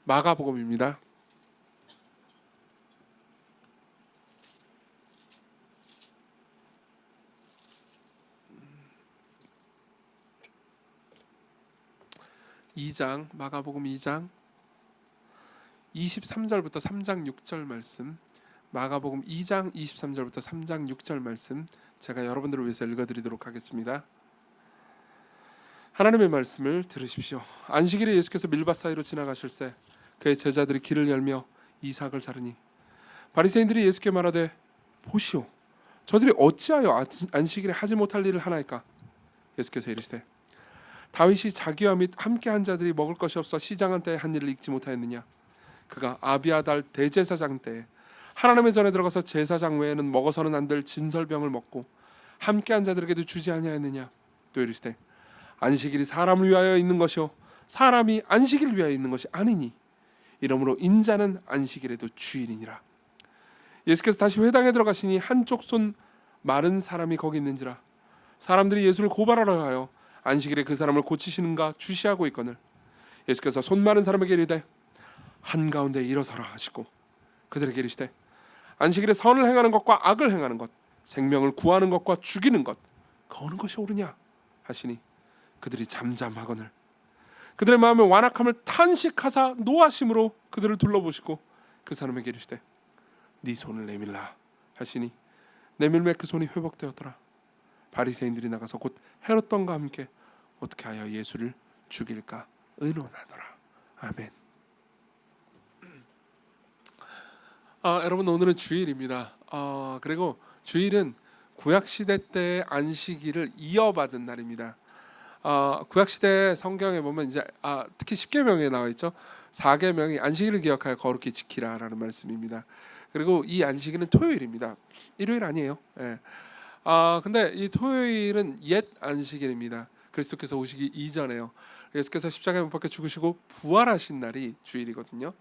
마가복음입니다. 마가복음 2장 23절부터 3장 6절 말씀, 마가복음 2장 23절부터 3장 6절 말씀 제가 여러분들을 위해서 읽어드리도록 하겠습니다. 하나님의 말씀을 들으십시오. 안식일에 예수께서 밀밭 사이로 지나가실새 그의 제자들이 길을 열며 이삭을 자르니 바리새인들이 예수께 말하되 보시오, 저들이 어찌하여 안식일에 하지 못할 일을 하나이까? 예수께서 이르시되 다윗이 자기와 및 함께한 자들이 먹을 것이 없어 시장한 때에 한 일을 잊지 못하였느냐? 그가 아비아달 대제사장 때에 하나님의 전에 들어가서 제사장 외에는 먹어서는 안 될 진설병을 먹고 함께한 자들에게도 주지 아니하였느냐? 또 이르시되 안식일이 사람을 위하여 있는 것이요 사람이 안식일을 위하여 있는 것이 아니니 이러므로 인자는 안식일에도 주일이니라. 예수께서 다시 회당에 들어가시니 한쪽 손 마른 사람이 거기 있는지라. 사람들이 예수를 고발하려 하여 안식일에 그 사람을 고치시는가 주시하고 있거늘 예수께서 손 마른 사람에게 이르되 한가운데 일어서라 하시고 그들에게 이르시되 안식일에 선을 행하는 것과 악을 행하는 것, 생명을 구하는 것과 죽이는 것, 그 어느 것이 옳으냐 하시니 그들이 잠잠하거늘 그들의 마음에 완악함을 탄식하사 노하심으로 그들을 둘러보시고 그 사람에게 이르시되 네 손을 내밀라 하시니 내밀매 그 손이 회복되었더라. 바리새인들이 나가서 곧 헤롯과 함께 어떻게 하여 예수를 죽일까 의논하더라. 아멘. 여러분, 오늘은 주일입니다. 그리고 주일은 구약시대 때의 안식일을 이어받은 날입니다. 구약시대 성경에 보면 이제 특히 10계명에 나와 있죠. 4계명이 안식일을 기억하여 거룩히 지키라라는 말씀입니다. 그리고 이 안식일은 토요일입니다. 일요일 아니에요. 예. 근데 이 토요일은 옛 안식일입니다. 그리스도께서 오시기 이전에요. 예수께서 십자가에 못 박혀 죽으시고 부활하신 날이 주일이거든요.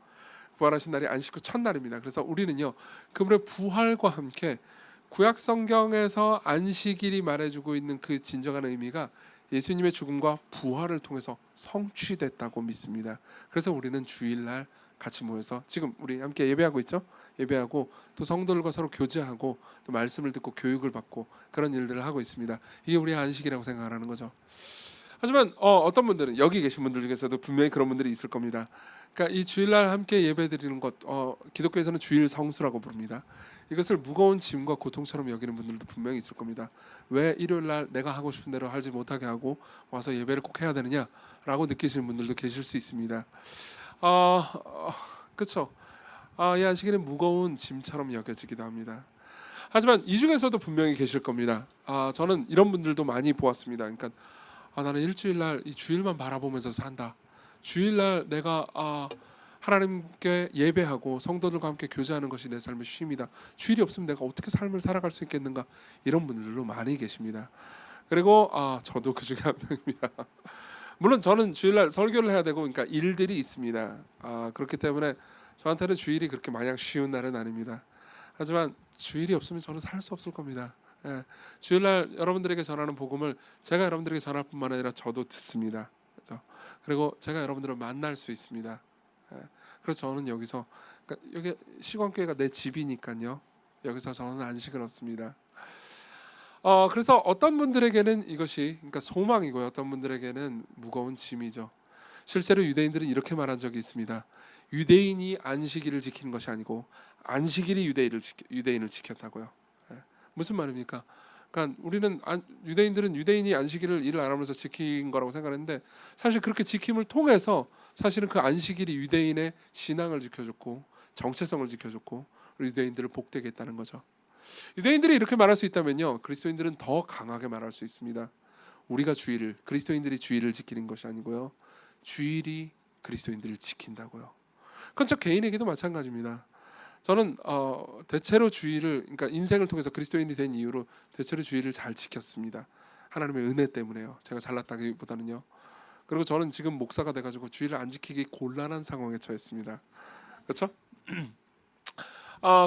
부활하신 날이 안식 후 첫날입니다. 그래서 우리는요, 그분의 부활과 함께 구약 성경에서 안식일이 말해주고 있는 그 진정한 의미가 예수님의 죽음과 부활을 통해서 성취됐다고 믿습니다. 그래서 우리는 주일날 같이 모여서 지금 우리 함께 예배하고 있죠. 예배하고 또 성도들과 서로 교제하고 또 말씀을 듣고 교육을 받고 그런 일들을 하고 있습니다. 이게 우리의 안식이라고 생각하는 거죠. 하지만 어떤 분들은, 여기 계신 분들 중에서도 분명히 그런 분들이 있을 겁니다. 그러니까 이 주일날 함께 예배드리는 것, 기독교에서는 주일 성수라고 부릅니다. 이것을 무거운 짐과 고통처럼 여기는 분들도 분명히 있을 겁니다. 왜 일요일날 내가 하고 싶은 대로 하지 못하게 하고 와서 예배를 꼭 해야 되느냐라고 느끼시는 분들도 계실 수 있습니다. 그렇죠. 이 안식일은 무거운 짐처럼 여겨지기도 합니다. 하지만 이 중에서도 분명히 계실 겁니다. 저는 이런 분들도 많이 보았습니다. 그러니까 나는 일주일날 이 주일만 바라보면서 산다. 주일날 내가 하나님께 예배하고 성도들과 함께 교제하는 것이 내 삶의 쉼이다. 주일이 없으면 내가 어떻게 삶을 살아갈 수 있겠는가. 이런 분들도 많이 계십니다. 그리고 저도 그 중에 한 명입니다. 물론 저는 주일날 설교를 해야 되고 그러니까 일들이 있습니다. 그렇기 때문에 저한테는 주일이 그렇게 마냥 쉬운 날은 아닙니다. 하지만 주일이 없으면 저는 살 수 없을 겁니다. 예, 주일날 여러분들에게 전하는 복음을 제가 여러분들에게 전할 뿐만 아니라 저도 듣습니다. 그렇죠? 그리고 제가 여러분들을 만날 수 있습니다. 예, 그래서 저는 여기서, 그러니까 여기 시광교회가 내 집이니까요. 여기서 저는 안식을 얻습니다. 그래서 어떤 분들에게는 이것이 그러니까 소망이고요, 어떤 분들에게는 무거운 짐이죠. 실제로 유대인들은 이렇게 말한 적이 있습니다. 유대인이 안식일을 지키는 것이 아니고 안식일이 유대인을 지켰다고요. 무슨 말입니까? 그러니까 우리는 유대인들은 유대인이 안식일을 일을 안 하면서 지킨 거라고 생각했는데 사실 그렇게 지킴을 통해서 사실은 그 안식일이 유대인의 신앙을 지켜줬고 정체성을 지켜줬고 유대인들을 복되게 했다는 거죠. 유대인들이 이렇게 말할 수 있다면요, 그리스도인들은 더 강하게 말할 수 있습니다. 우리가 주일을, 그리스도인들이 주일을 지키는 것이 아니고요, 주일이 그리스도인들을 지킨다고요. 그건 저 개인에게도 마찬가지입니다. 저는 대체로 주일을, 그러니까 인생을 통해서 그리스도인이 된 이후로 대체로 주일을 잘 지켰습니다. 하나님의 은혜 때문에요. 제가 잘났다기보다는요. 그리고 저는 지금 목사가 돼가지고 주일을 안 지키기 곤란한 상황에 처했습니다. 그렇죠?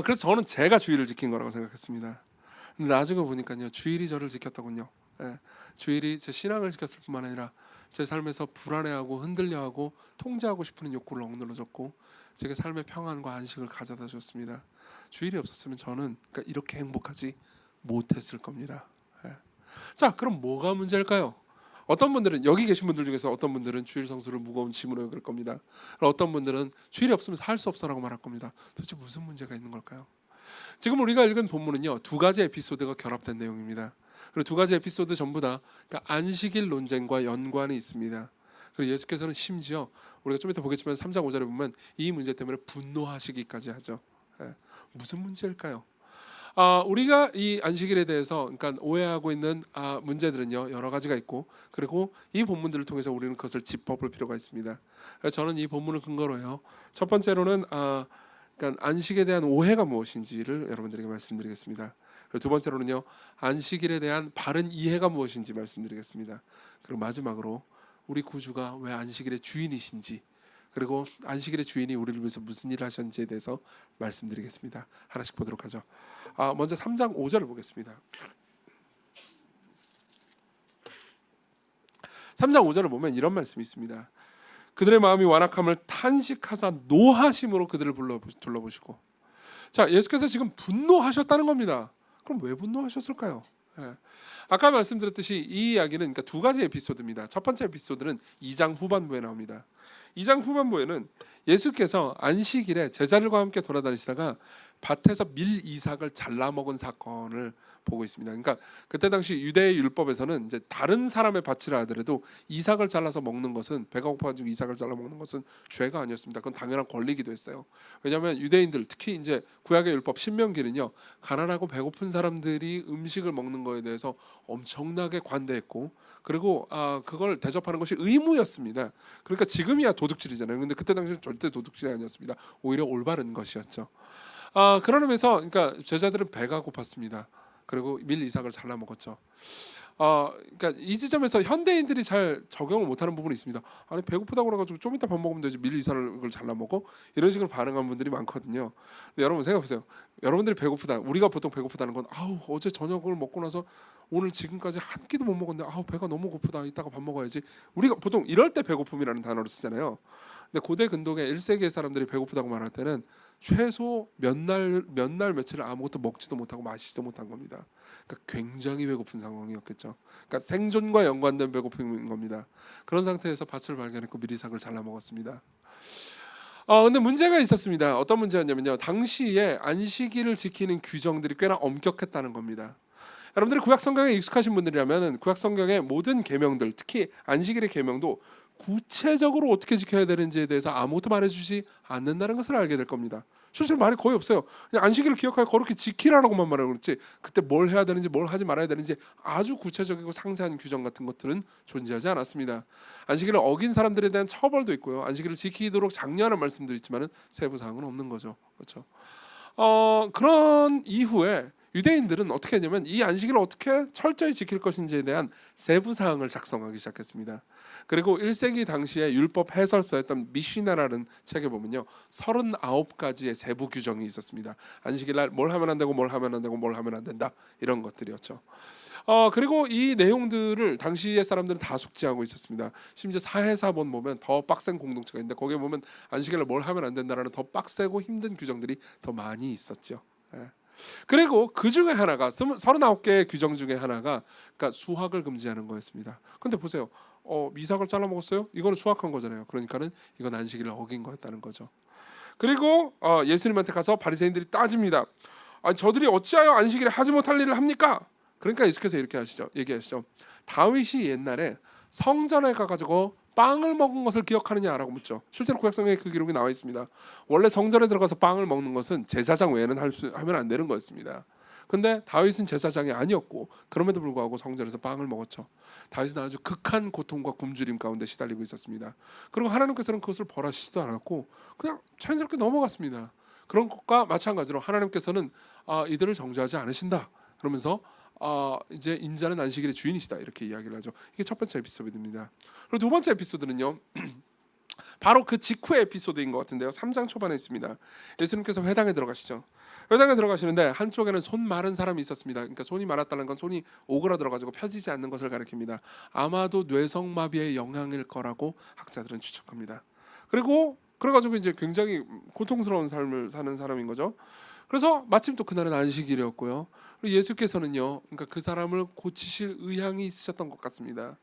그래서 저는 제가 주일을 지킨 거라고 생각했습니다. 근데 나중에 보니까요, 주일이 저를 지켰더군요. 예, 주일이 제 신앙을 지켰을 뿐만 아니라 제 삶에서 불안해하고 흔들려하고 통제하고 싶은 욕구를 억눌러줬고 제게 삶의 평안과 안식을 가져다 줬습니다. 주일이 없었으면 저는 그러니까 이렇게 행복하지 못했을 겁니다. 예. 자, 그럼 뭐가 문제일까요? 어떤 분들은 여기 계신 분들 중에서 어떤 분들은 주일 성수를 무거운 짐으로 여길 겁니다. 어떤 분들은 주일이 없으면 살 수 없어라고 말할 겁니다. 도대체 무슨 문제가 있는 걸까요? 지금 우리가 읽은 본문은요, 두 가지 에피소드가 결합된 내용입니다. 그리고 두 가지 에피소드 전부 다 그러니까 안식일 논쟁과 연관이 있습니다. 그리고 예수께서는 심지어 우리가 좀 이따 보겠지만 3장 5절에 보면 이 문제 때문에 분노하시기까지 하죠. 예. 무슨 문제일까요? 우리가 이 안식일에 대해서 그러니까 오해하고 있는 문제들은요 여러 가지가 있고 그리고 이 본문들을 통해서 우리는 그것을 짚어볼 필요가 있습니다. 그래서 저는 이 본문을 근거로요. 첫 번째로는 그러니까 안식에 대한 오해가 무엇인지를 여러분들에게 말씀드리겠습니다. 그리고 두 번째로는요 안식일에 대한 바른 이해가 무엇인지 말씀드리겠습니다. 그리고 마지막으로 우리 구주가 왜 안식일의 주인이신지 그리고 안식일의 주인이 우리를 위해서 무슨 일을 하셨는지에 대해서 말씀드리겠습니다. 하나씩 보도록 하죠. 먼저 3장 5절을 보겠습니다. 3장 5절을 보면 이런 말씀이 있습니다. 그들의 마음이 완악함을 탄식하사 노하심으로 그들을 둘러보시고. 자, 예수께서 지금 분노하셨다는 겁니다. 그럼 왜 분노하셨을까요? 예. 아까 말씀드렸듯이 이 이야기는 그러니까 두 가지 에피소드입니다. 첫 번째 에피소드는 2장 후반부에 나옵니다. 2장 후반부에는 예수께서 안식일에 제자들과 함께 돌아다니시다가 밭에서 밀 이삭을 잘라 먹은 사건을 보고 있습니다. 그러니까 그때 당시 유대의 율법에서는 이제 다른 사람의 밭이라 하더라도 이삭을 잘라서 먹는 것은 배가 고파가지고 이삭을 잘라 먹는 것은 죄가 아니었습니다. 그건 당연한 권리기도 했어요. 왜냐하면 유대인들 특히 이제 구약의 율법 신명기는요 가난하고 배고픈 사람들이 음식을 먹는 거에 대해서 엄청나게 관대했고 그리고 그걸 대접하는 것이 의무였습니다. 그러니까 지금이야 도둑질이잖아요. 근데 그때 당시는 절대 도둑질이 아니었습니다. 오히려 올바른 것이었죠. 그러면서 그러니까 제자들은 배가 고팠습니다. 그리고 밀 이삭을 잘라 먹었죠. 그러니까 이 지점에서 현대인들이 잘 적용을 못하는 부분이 있습니다. 아니 배고프다고 그래가지고 좀 이따 밥 먹으면 되지 밀 이삭을 잘라 먹어? 이런 식으로 반응하는 분들이 많거든요. 근데 여러분 생각해보세요. 여러분들이 배고프다. 우리가 보통 배고프다는 건 어제 저녁을 먹고 나서 오늘 지금까지 한 끼도 못 먹었는데 배가 너무 고프다. 이따가 밥 먹어야지. 우리가 보통 이럴 때 배고픔이라는 단어를 쓰잖아요. 근데 고대 근동의 1세기의 사람들이 배고프다고 말할 때는 최소 몇 날 며칠을 아무것도 먹지도 못하고 마시지도 못한 겁니다. 그러니까 굉장히 배고픈 상황이었겠죠. 그러니까 생존과 연관된 배고픔인 겁니다. 그런 상태에서 밭을 발견했고 미리삭을 잘라 먹었습니다. 근데 문제가 있었습니다. 어떤 문제였냐면요. 당시에 안식일을 지키는 규정들이 꽤나 엄격했다는 겁니다. 여러분들이 구약 성경에 익숙하신 분들이라면 구약 성경의 모든 계명들, 특히 안식일의 계명도 구체적으로 어떻게 지켜야 되는지에 대해서 아무것도 말해주지 않는다는 것을 알게 될 겁니다. 실제로 말이 거의 없어요. 그냥 안식일을 기억하고 그렇게 지키라고만 말하고 그렇지 그때 뭘 해야 되는지 뭘 하지 말아야 되는지 아주 구체적이고 상세한 규정 같은 것들은 존재하지 않았습니다. 안식일을 어긴 사람들에 대한 처벌도 있고요. 안식일을 지키도록 장려하는 말씀도 있지만 세부 사항은 없는 거죠. 그렇죠? 그런 이후에 유대인들은 어떻게 했냐면 이 안식일을 어떻게 철저히 지킬 것인지에 대한 세부 사항을 작성하기 시작했습니다. 그리고 1세기 당시에 율법 해설서였던 미시나라는 책에 보면요 39가지의 세부 규정이 있었습니다. 안식일날 뭘 하면 안 되고 뭘 하면 안 되고 뭘 하면 안 된다 이런 것들이었죠. 그리고 이 내용들을 당시의 사람들은 다 숙지하고 있었습니다. 심지어 사해사본 보면 더 빡센 공동체가 있는데 거기에 보면 안식일날 뭘 하면 안 된다라는 더 빡세고 힘든 규정들이 더 많이 있었죠. 예. 그리고 그 중에 하나가 39개의 규정 중에 하나가 그러니까 수확을 금지하는 거였습니다. 근데 보세요. 미삭을 잘라 먹었어요? 이거는 수확한 거잖아요. 그러니까는 이건 안식일을 어긴 거였다는 거죠. 그리고 예수님한테 가서 바리새인들이 따집니다. 저들이 어찌하여 안식일에 하지 못할 일을 합니까? 그러니까 예수께서 이렇게 얘기하시죠. 다윗이 옛날에 성전에 가가지고 빵을 먹은 것을 기억하느냐라고 묻죠. 실제로 구약성경에 그 기록이 나와 있습니다. 원래 성전에 들어가서 빵을 먹는 것은 제사장 외에는 하면 안 되는 거였습니다. 근데 다윗은 제사장이 아니었고 그럼에도 불구하고 성전에서 빵을 먹었죠. 다윗은 아주 극한 고통과 굶주림 가운데 시달리고 있었습니다. 그리고 하나님께서는 그것을 벌하시지도 않았고 그냥 자연스럽게 넘어갔습니다. 그런 것과 마찬가지로 하나님께서는 이들을 정죄하지 않으신다. 그러면서 이제 인자는 안식일의 주인이시다 이렇게 이야기를 하죠. 이게 첫 번째 에피소드입니다. 그리고 두 번째 에피소드는요. 바로 그 직후의 에피소드인 것 같은데요. 3장 초반에 있습니다. 예수님께서 회당에 들어가시죠. 회당에 들어가시는데 한쪽에는 손 마른 사람이 있었습니다. 그러니까 손이 마랐다는 건 손이 오그라들어가지고 펴지지 않는 것을 가리킵니다. 아마도 뇌성마비의 영향일 거라고 학자들은 추측합니다. 그리고 그래가지고 이제 굉장히 고통스러운 삶을 사는 사람인 거죠. 그래서 마침 또 그날은 안식일이었고요. 그리고 예수께서는요, 그러니까 그 사람을 고치실 의향이 있으셨던 것 같습니다.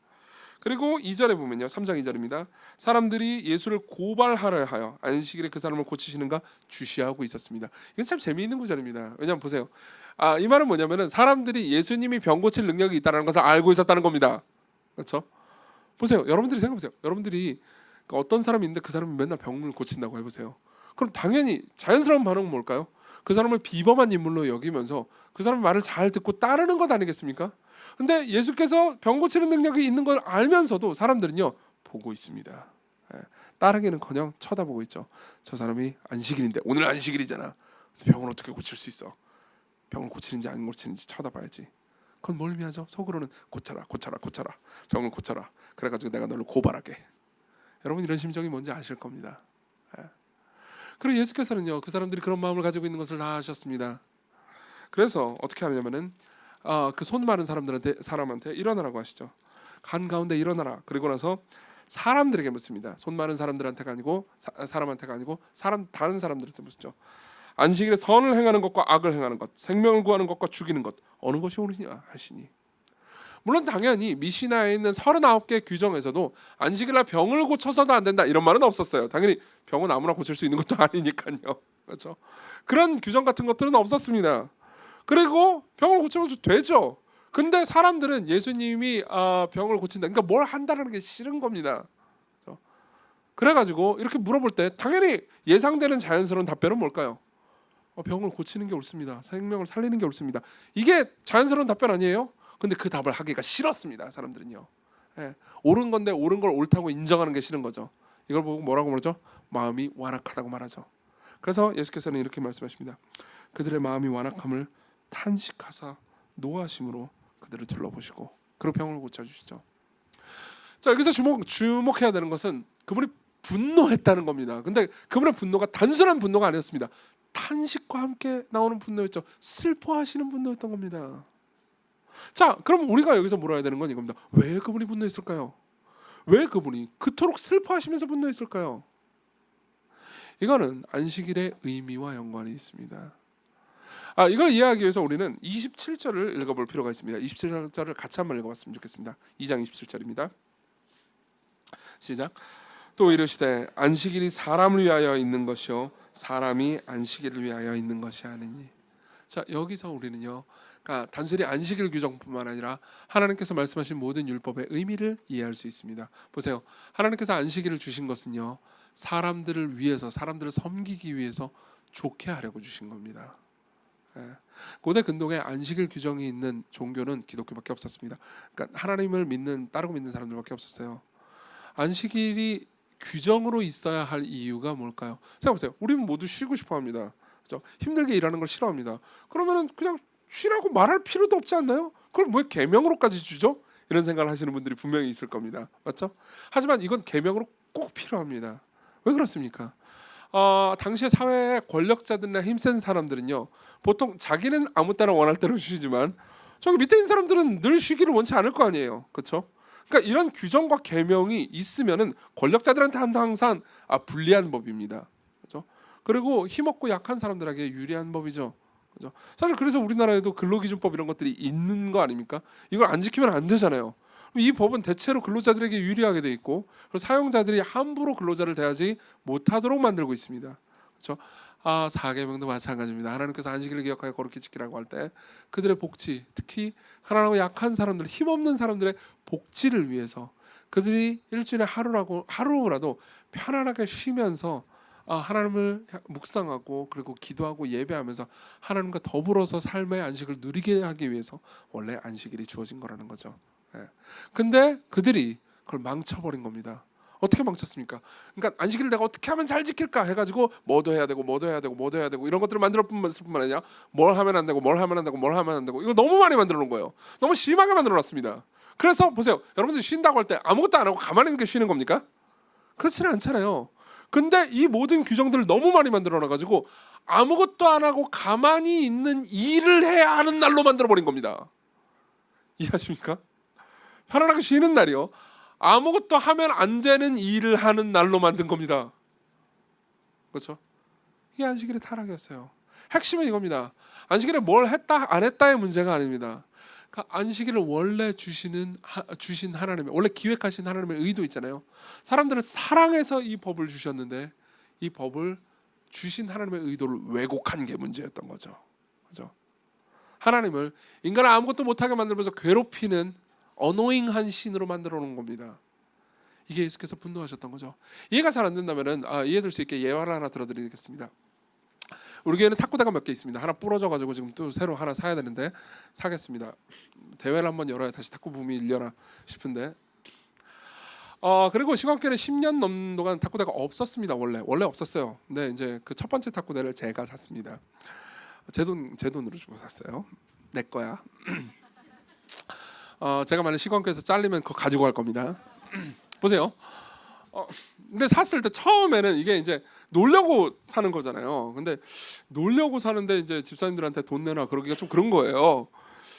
그리고 2절에 보면요, 3장 2절입니다. 사람들이 예수를 고발하려 하여 안식일에 그 사람을 고치시는가 주시하고 있었습니다. 이건 참 재미있는 구절입니다. 왜냐하면 보세요. 이 말은 뭐냐면은 사람들이 예수님이 병 고칠 능력이 있다는 것을 알고 있었다는 겁니다. 그렇죠? 보세요. 여러분들이 생각해보세요. 여러분들이 어떤 사람이 있는데 그 사람이 맨날 병을 고친다고 해보세요. 그럼 당연히 자연스러운 반응은 뭘까요? 그 사람을 비범한 인물로 여기면서 그 사람의 말을 잘 듣고 따르는 것 아니겠습니까? 근데 예수께서 병 고치는 능력이 있는 걸 알면서도 사람들은요 보고 있습니다. 따르기는커녕 쳐다보고 있죠. 저 사람이 안식일인데 오늘 안식일이잖아. 병을 어떻게 고칠 수 있어? 병을 고치는지 안 고치는지 쳐다봐야지. 그건 뭘 의미하죠? 속으로는 고쳐라, 고쳐라, 고쳐라. 병을 고쳐라. 그래가지고 내가 너를 고발하게. 여러분 이런 심정이 뭔지 아실 겁니다. 그리고 예수께서는요 그 사람들이 그런 마음을 가지고 있는 것을 다 아셨습니다. 그래서 어떻게 하냐면은 그 손 마른 사람한테 일어나라고 하시죠. 한가운데 일어나라. 그리고 나서 사람들에게 묻습니다. 손 마른 사람들한테가 아니고 사람한테가 아니고 다른 사람들한테 묻죠. 안식일에 선을 행하는 것과 악을 행하는 것, 생명을 구하는 것과 죽이는 것 어느 것이 옳으냐 하시니. 물론 당연히 미시나에 있는 39개 규정에서도 안식일날 병을 고쳐서도 안 된다 이런 말은 없었어요. 당연히 병은 아무나 고칠 수 있는 것도 아니니까요. 그렇죠? 그런 규정 같은 것들은 없었습니다. 그리고 병을 고치면 되죠. 근데 사람들은 예수님이 병을 고친다. 그러니까 뭘 한다는 게 싫은 겁니다. 그렇죠? 그래가지고 이렇게 물어볼 때 당연히 예상되는 자연스러운 답변은 뭘까요? 병을 고치는 게 옳습니다. 생명을 살리는 게 옳습니다. 이게 자연스러운 답변 아니에요? 근데 그 답을 하기가 싫었습니다. 사람들은요. 옳은 건데 옳은 걸 옳다고 인정하는 게 싫은 거죠. 이걸 보고 뭐라고 말하죠? 마음이 완악하다고 말하죠. 그래서 예수께서는 이렇게 말씀하십니다. 그들의 마음이 완악함을 탄식하사 노하심으로 그들을 둘러보시고 그리고 병을 고쳐주시죠. 자, 여기서 주목해야 되는 것은 그분이 분노했다는 겁니다. 근데 그분의 분노가 단순한 분노가 아니었습니다. 탄식과 함께 나오는 분노였죠. 슬퍼하시는 분노였던 겁니다. 자, 그럼 우리가 여기서 물어야 되는 건 이겁니다. 왜 그분이 분노했을까요? 왜 그분이 그토록 슬퍼하시면서 분노했을까요? 이거는 안식일의 의미와 연관이 있습니다. 이걸 이해하기 위해서 우리는 27절을 읽어볼 필요가 있습니다. 27절을 같이 한번 읽어봤으면 좋겠습니다. 2장 27절입니다. 시작. 또 이르시되 안식일이 사람을 위하여 있는 것이요 사람이 안식일을 위하여 있는 것이 아니니. 자, 여기서 우리는요, 그러니까 단순히 안식일 규정뿐만 아니라 하나님께서 말씀하신 모든 율법의 의미를 이해할 수 있습니다. 보세요. 하나님께서 안식일을 주신 것은요, 사람들을 위해서, 사람들을 섬기기 위해서 좋게 하려고 주신 겁니다. 고대 근동에 안식일 규정이 있는 종교는 기독교밖에 없었습니다. 그러니까 하나님을 따르고 믿는 사람들밖에 없었어요. 안식일이 규정으로 있어야 할 이유가 뭘까요? 생각해보세요. 우리는 모두 쉬고 싶어합니다. 그렇죠? 힘들게 일하는 걸 싫어합니다. 그러면은 그냥 쉬라고 말할 필요도 없지 않나요? 그걸 왜 계명으로까지 주죠? 이런 생각을 하시는 분들이 분명히 있을 겁니다. 맞죠? 하지만 이건 계명으로 꼭 필요합니다. 왜 그렇습니까? 당시의 사회의 권력자들이나 힘센 사람들은요, 보통 자기는 아무 때나 원할 대로 쉬지만 저기 밑에 있는 사람들은 늘 쉬기를 원치 않을 거 아니에요. 그렇죠? 그러니까 이런 규정과 계명이 있으면은 권력자들한테 항상 불리한 법입니다. 그렇죠? 그리고 힘없고 약한 사람들에게 유리한 법이죠. 그렇죠? 사실 그래서 우리나라에도 근로기준법 이런 것들이 있는 거 아닙니까? 이걸 안 지키면 안 되잖아요. 이 법은 대체로 근로자들에게 유리하게 돼 있고, 그리고 사용자들이 함부로 근로자를 대하지 못하도록 만들고 있습니다. 그렇죠? 사계명도 마찬가지입니다. 하나님께서 안식일을 기억하여 거룩히 지키라고 할 때 그들의 복지, 특히 가난하고 약한 사람들, 힘없는 사람들의 복지를 위해서 그들이 일주일에 하루라도 편안하게 쉬면서 하나님을 묵상하고 그리고 기도하고 예배하면서 하나님과 더불어서 삶의 안식을 누리게 하기 위해서 원래 안식일이 주어진 거라는 거죠. 근데 그들이 그걸 망쳐버린 겁니다. 어떻게 망쳤습니까? 그러니까 안식일을 내가 어떻게 하면 잘 지킬까 해가지고 뭐도 해야 되고 이런 것들을 만들 뿐만 아니라 뭘 하면 안 되고 뭘 하면 안 되고 이거 너무 많이 만들어 놓은 거예요. 너무 심하게 만들어 놨습니다. 그래서 보세요. 여러분들이 쉰다고 할 때 아무것도 안 하고 가만히 있는 게 쉬는 겁니까? 그렇지는 않잖아요. 근데 이 모든 규정들을 너무 많이 만들어놔가지고 아무것도 안 하고 가만히 있는 일을 해야 하는 날로 만들어버린 겁니다. 이해하십니까? 편안하게 쉬는 날이요. 아무것도 하면 안 되는 일을 하는 날로 만든 겁니다. 그렇죠? 이게 안식일의 타락이었어요. 핵심은 이겁니다. 안식일에 뭘 했다 안 했다의 문제가 아닙니다. 그러니까 안식일을 원래 주신 하나님의, 원래 기획하신 하나님의 의도 있잖아요. 사람들을 사랑해서 이 법을 주셨는데 이 법을 주신 하나님의 의도를 왜곡한 게 문제였던 거죠. 그죠? 하나님을 인간을 아무것도 못하게 만들면서 괴롭히는 어노잉한 신으로 만들어 놓은 겁니다. 이게 예수께서 분노하셨던 거죠. 이해가 잘 안 된다면은 이해될 수 있게 예화를 하나 들어드리겠습니다. 우리 교회는 탁구대가 몇 개 있습니다. 하나 부러져가지고 지금 또 새로 하나 사야 되는데 사겠습니다. 대회를 한번 열어야 다시 탁구 붐이 일려나 싶은데. 그리고 시간교회는 10년 넘는 동안 탁구대가 없었습니다. 원래 없었어요. 근데 이제 그 첫 번째 탁구대를 제가 샀습니다. 제 돈으로 주고 샀어요. 내 거야. 제가 만약 시간교회에서 잘리면 그거 가지고 갈 겁니다. 보세요. 근데 샀을 때 처음에는 이게 이제 놀려고 사는 거잖아요. 근데 놀려고 사는데 이제 집사님들한테 돈 내놔 그러기가 좀 그런 거예요.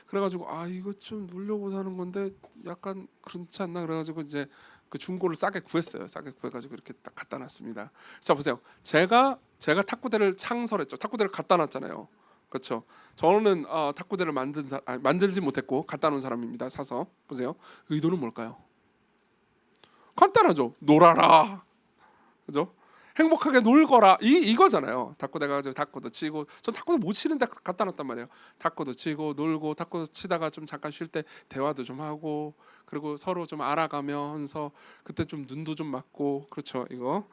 그래가지고 이거 좀 놀려고 사는 건데 약간 그렇지 않나 그래가지고 이제 그 중고를 싸게 구했어요. 싸게 구해가지고 이렇게 딱 갖다 놨습니다. 자 보세요. 제가 탁구대를 창설했죠. 탁구대를 갖다 놨잖아요. 그렇죠. 저는 탁구대를 만들지 못했고 갖다 놓은 사람입니다. 사서 보세요. 의도는 뭘까요? 간단하죠. 놀아라. 그죠? 행복하게 놀거라. 이거잖아요. 탁구대 가지고 탁구도 치고, 전 탁구도 못 치는데 갖다 놨단 말이에요. 탁구도 치고 놀고, 탁구 치다가 좀 잠깐 쉴 때 대화도 좀 하고, 그리고 서로 좀 알아가면서 그때 좀 눈도 좀 맞고, 그렇죠. 이거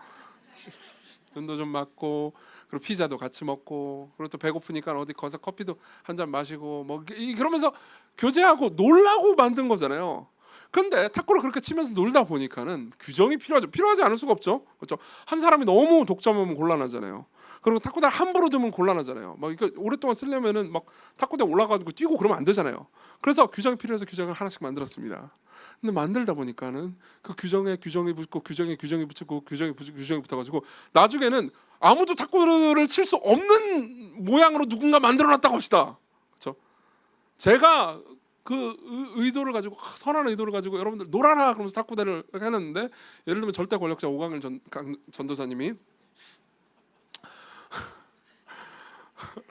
눈도 좀 맞고, 그리고 피자도 같이 먹고, 그리고 또 배고프니까 어디 가서 커피도 한 잔 마시고, 뭐 그러면서 교제하고 놀라고 만든 거잖아요. 근데 탁구를 그렇게 치면서 놀다 보니까는 규정이 필요하지 않을 수가 없죠. 그렇죠? 한 사람이 너무 독점하면 곤란하잖아요. 그리고 탁구대를 함부로 두면 곤란하잖아요. 막 이거 오랫동안 쓰려면은 막 탁구대 올라가지고 뛰고 그러면 안 되잖아요. 그래서 규정이 필요해서 규정을 하나씩 만들었습니다. 근데 만들다 보니까는 그 규정에 규정이 붙고 규정에 규정이 붙고 규정이 붙어가지고 나중에는 아무도 탁구를 칠 수 없는 모양으로 누군가 만들어놨다고 합시다. 그렇죠? 제가 그 의도를 가지고 선한 의도를 가지고 여러분들 놀아라 그러면서 탁구대를 이렇게 해놨는데 예를 들면 절대 권력자 오광일 전도사님이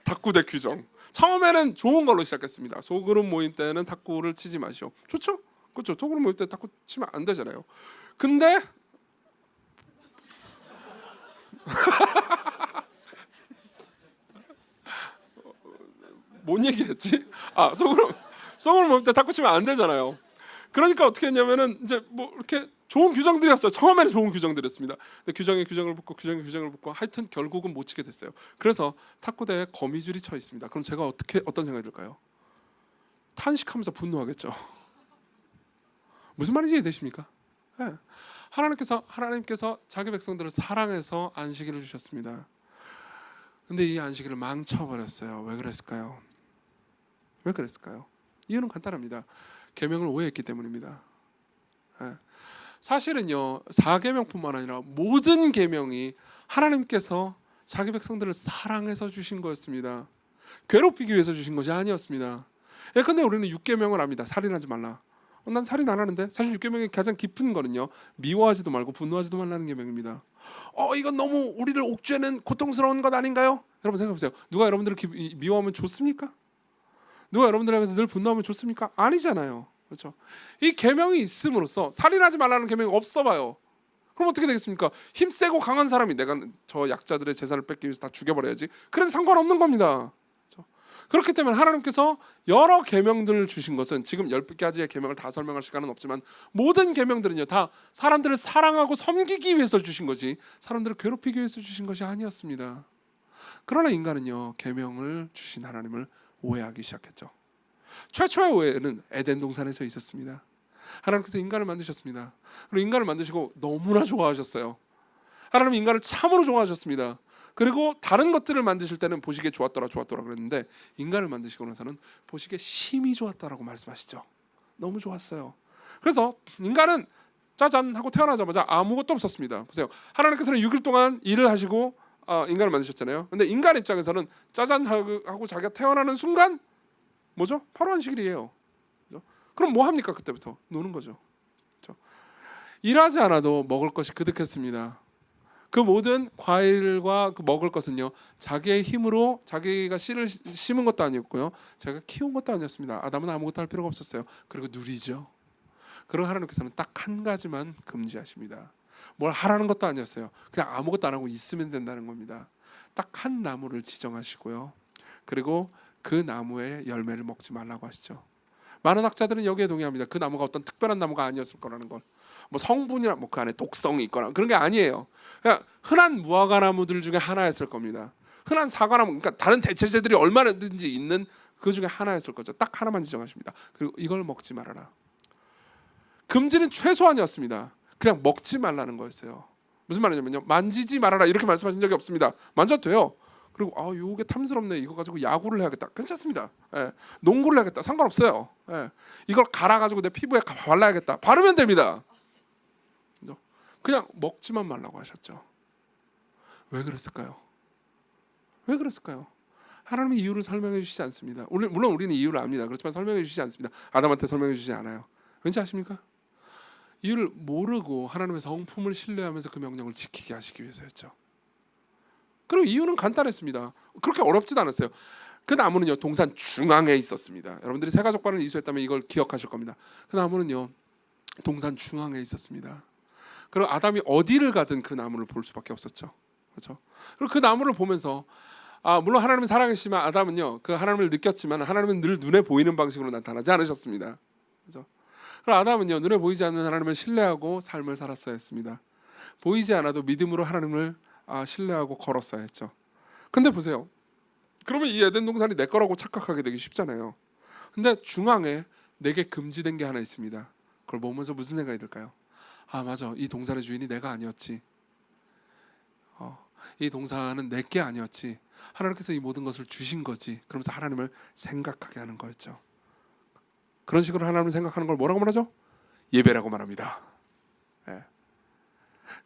탁구대 규정 처음에는 좋은 걸로 시작했습니다. 소그룹 모임 때는 탁구를 치지 마시오. 좋죠? 그렇죠. 소그룹 모임 때 탁구 치면 안 되잖아요. 근데 뭔 얘기했지? 소그룹 모임 때 탁구 치면 안 되잖아요. 그러니까 어떻게 했냐면은 이제 뭐 이렇게 좋은 규정들이었어요. 처음에는 좋은 규정들이었습니다. 근데 규정에 규정을 붙고 하여튼 결국은 못 치게 됐어요. 그래서 탁구대에 거미줄이 쳐 있습니다. 그럼 제가 어떤 생각이 들까요? 탄식하면서 분노하겠죠. 무슨 말인지 이해되십니까? 네. 하나님께서 자기 백성들을 사랑해서 안식일을 주셨습니다. 근데 이 안식일을 망쳐버렸어요. 왜 그랬을까요? 이유는 간단합니다. 계명을 오해했기 때문입니다. 사실은요 4계명뿐만 아니라 모든 계명이 하나님께서 자기 백성들을 사랑해서 주신 거였습니다. 괴롭히기 위해서 주신 것이 아니었습니다. 근데 우리는 6계명을 압니다. 살인하지 말라. 난 살인 안 하는데. 사실 6계명의 가장 깊은 거는요 미워하지도 말고 분노하지도 말라는 계명입니다. 이건 너무 우리를 옥죄는 고통스러운 것 아닌가요? 여러분 생각해보세요. 누가 여러분들을 미워하면 좋습니까? 누가 여러분들 향해서 늘 분노하면 좋습니까? 아니잖아요. 그렇죠? 이 계명이 있음으로써 살인하지 말라는 계명이 없어봐요. 그럼 어떻게 되겠습니까? 힘세고 강한 사람이 내가 저 약자들의 재산을 뺏기 위해서 다 죽여버려야지. 그래도 상관없는 겁니다. 그렇죠? 그렇기 때문에 하나님께서 여러 계명들을 주신 것은 지금 10가지의 계명을 다 설명할 시간은 없지만 모든 계명들은요 다 사람들을 사랑하고 섬기기 위해서 주신 것이 사람들을 괴롭히기 위해서 주신 것이 아니었습니다. 그러나 인간은요 계명을 주신 하나님을 오해하기 시작했죠. 최초의 오해는 에덴 동산에서 있었습니다. 하나님께서 인간을 만드셨습니다. 그리고 인간을 만드시고 너무나 좋아하셨어요. 하나님은 인간을 참으로 좋아하셨습니다. 그리고 다른 것들을 만드실 때는 보시기에 좋았더라 그랬는데 인간을 만드시고 나서는 보시기에 심히 좋았다라고 말씀하시죠. 너무 좋았어요. 그래서 인간은 짜잔 하고 태어나자마자 아무것도 없었습니다. 보세요. 하나님께서는 6일 동안 일을 하시고 인간을 만드셨잖아요. 근데 인간 입장에서는 짜잔 하고 자기가 태어나는 순간 뭐죠? 바로 안식일이에요. 그죠? 그럼 뭐 합니까? 그때부터 노는 거죠. 그죠? 일하지 않아도 먹을 것이 그득했습니다. 그 모든 과일과 그 먹을 것은요, 자기의 힘으로 자기가 씨를 심은 것도 아니었고요, 자기가 키운 것도 아니었습니다. 아담은 아무것도 할 필요가 없었어요. 그리고 누리죠. 그리고 하나님께서는 딱 한 가지만 금지하십니다. 뭘 하라는 것도 아니었어요. 그냥 아무것도 안 하고 있으면 된다는 겁니다. 딱 한 나무를 지정하시고요, 그리고 그 나무의 열매를 먹지 말라고 하시죠. 많은 학자들은 여기에 동의합니다. 그 나무가 어떤 특별한 나무가 아니었을 거라는 걸. 뭐 성분이나 뭐 그 안에 독성이 있거나 그런 게 아니에요. 그냥 흔한 무화과 나무들 중에 하나였을 겁니다. 흔한 사과나무, 그러니까 다른 대체제들이 얼마든지 있는 그 중에 하나였을 거죠. 딱 하나만 지정하십니다. 그리고 이걸 먹지 말아라. 금지는 최소한이었습니다. 그냥 먹지 말라는 거였어요. 무슨 말이냐면요, 만지지 말아라 이렇게 말씀하신 적이 없습니다. 만져도 돼요. 그리고 요게 탐스럽네, 이거 가지고 야구를 해야겠다, 괜찮습니다. 예. 농구를 해야겠다, 상관없어요. 예. 이걸 갈아가지고 내 피부에 발라야겠다, 바르면 됩니다. 그냥 먹지만 말라고 하셨죠. 왜 그랬을까요? 왜 그랬을까요? 하나님이 이유를 설명해 주시지 않습니다. 물론 우리는 이유를 압니다. 그렇지만 설명해 주시지 않습니다. 아담한테 설명해 주시지 않아요. 왠지 아십니까? 이유를 모르고 하나님의 성품을 신뢰하면서 그 명령을 지키게 하시기 위해서였죠. 그리고 이유는 간단했습니다. 그렇게 어렵지도 않았어요. 그 나무는요, 동산 중앙에 있었습니다. 여러분들이 세가족반을 이수했다면 이걸 기억하실 겁니다. 그 나무는요, 동산 중앙에 있었습니다. 그리고 아담이 어디를 가든 그 나무를 볼 수밖에 없었죠. 그렇죠? 그리고 그 나무를 보면서 물론 하나님은 살아계시지만 아담은요, 그 하나님을 느꼈지만 하나님은 늘 눈에 보이는 방식으로 나타나지 않으셨습니다. 그렇죠? 그리고 아담은요, 눈에 보이지 않는 하나님을 신뢰하고 삶을 살았어야 했습니다. 보이지 않아도 믿음으로 하나님을 신뢰하고 걸었어야 했죠. 근데 보세요. 그러면 이 에덴 동산이 내 거라고 착각하게 되기 쉽잖아요. 근데 중앙에 내게 금지된 게 하나 있습니다. 그걸 보면서 무슨 생각이 들까요? 맞아, 이 동산의 주인이 내가 아니었지. 이 동산은 내 게 아니었지. 하나님께서 이 모든 것을 주신 거지. 그러면서 하나님을 생각하게 하는 거였죠. 그런 식으로 하나님을 생각하는 걸 뭐라고 말하죠? 예배라고 말합니다. 예.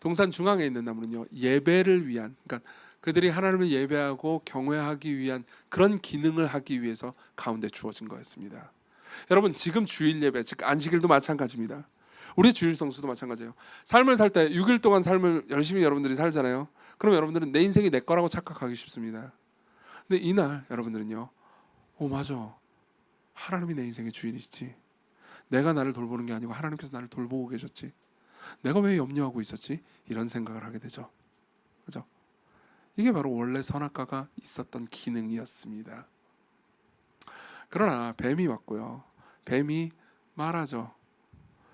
동산 중앙에 있는 나무는요, 예배를 위한, 그러니까 그들이 하나님을 예배하고 경외하기 위한 그런 기능을 하기 위해서 가운데 주어진 거였습니다. 여러분, 지금 주일 예배, 즉 안식일도 마찬가지입니다. 우리 주일 성수도 마찬가지예요. 삶을 살 때 6일 동안 삶을 열심히 여러분들이 살잖아요. 그럼 여러분들은 내 인생이 내 거라고 착각하기 쉽습니다. 근데 이날 여러분들은요, 맞아, 하나님이 내 인생의 주인이시지. 내가 나를 돌보는 게 아니고 하나님께서 나를 돌보고 계셨지. 내가 왜 염려하고 있었지? 이런 생각을 하게 되죠. 그죠? 이게 바로 원래 선악과가 있었던 기능이었습니다. 그러나 뱀이 왔고요, 뱀이 말하죠.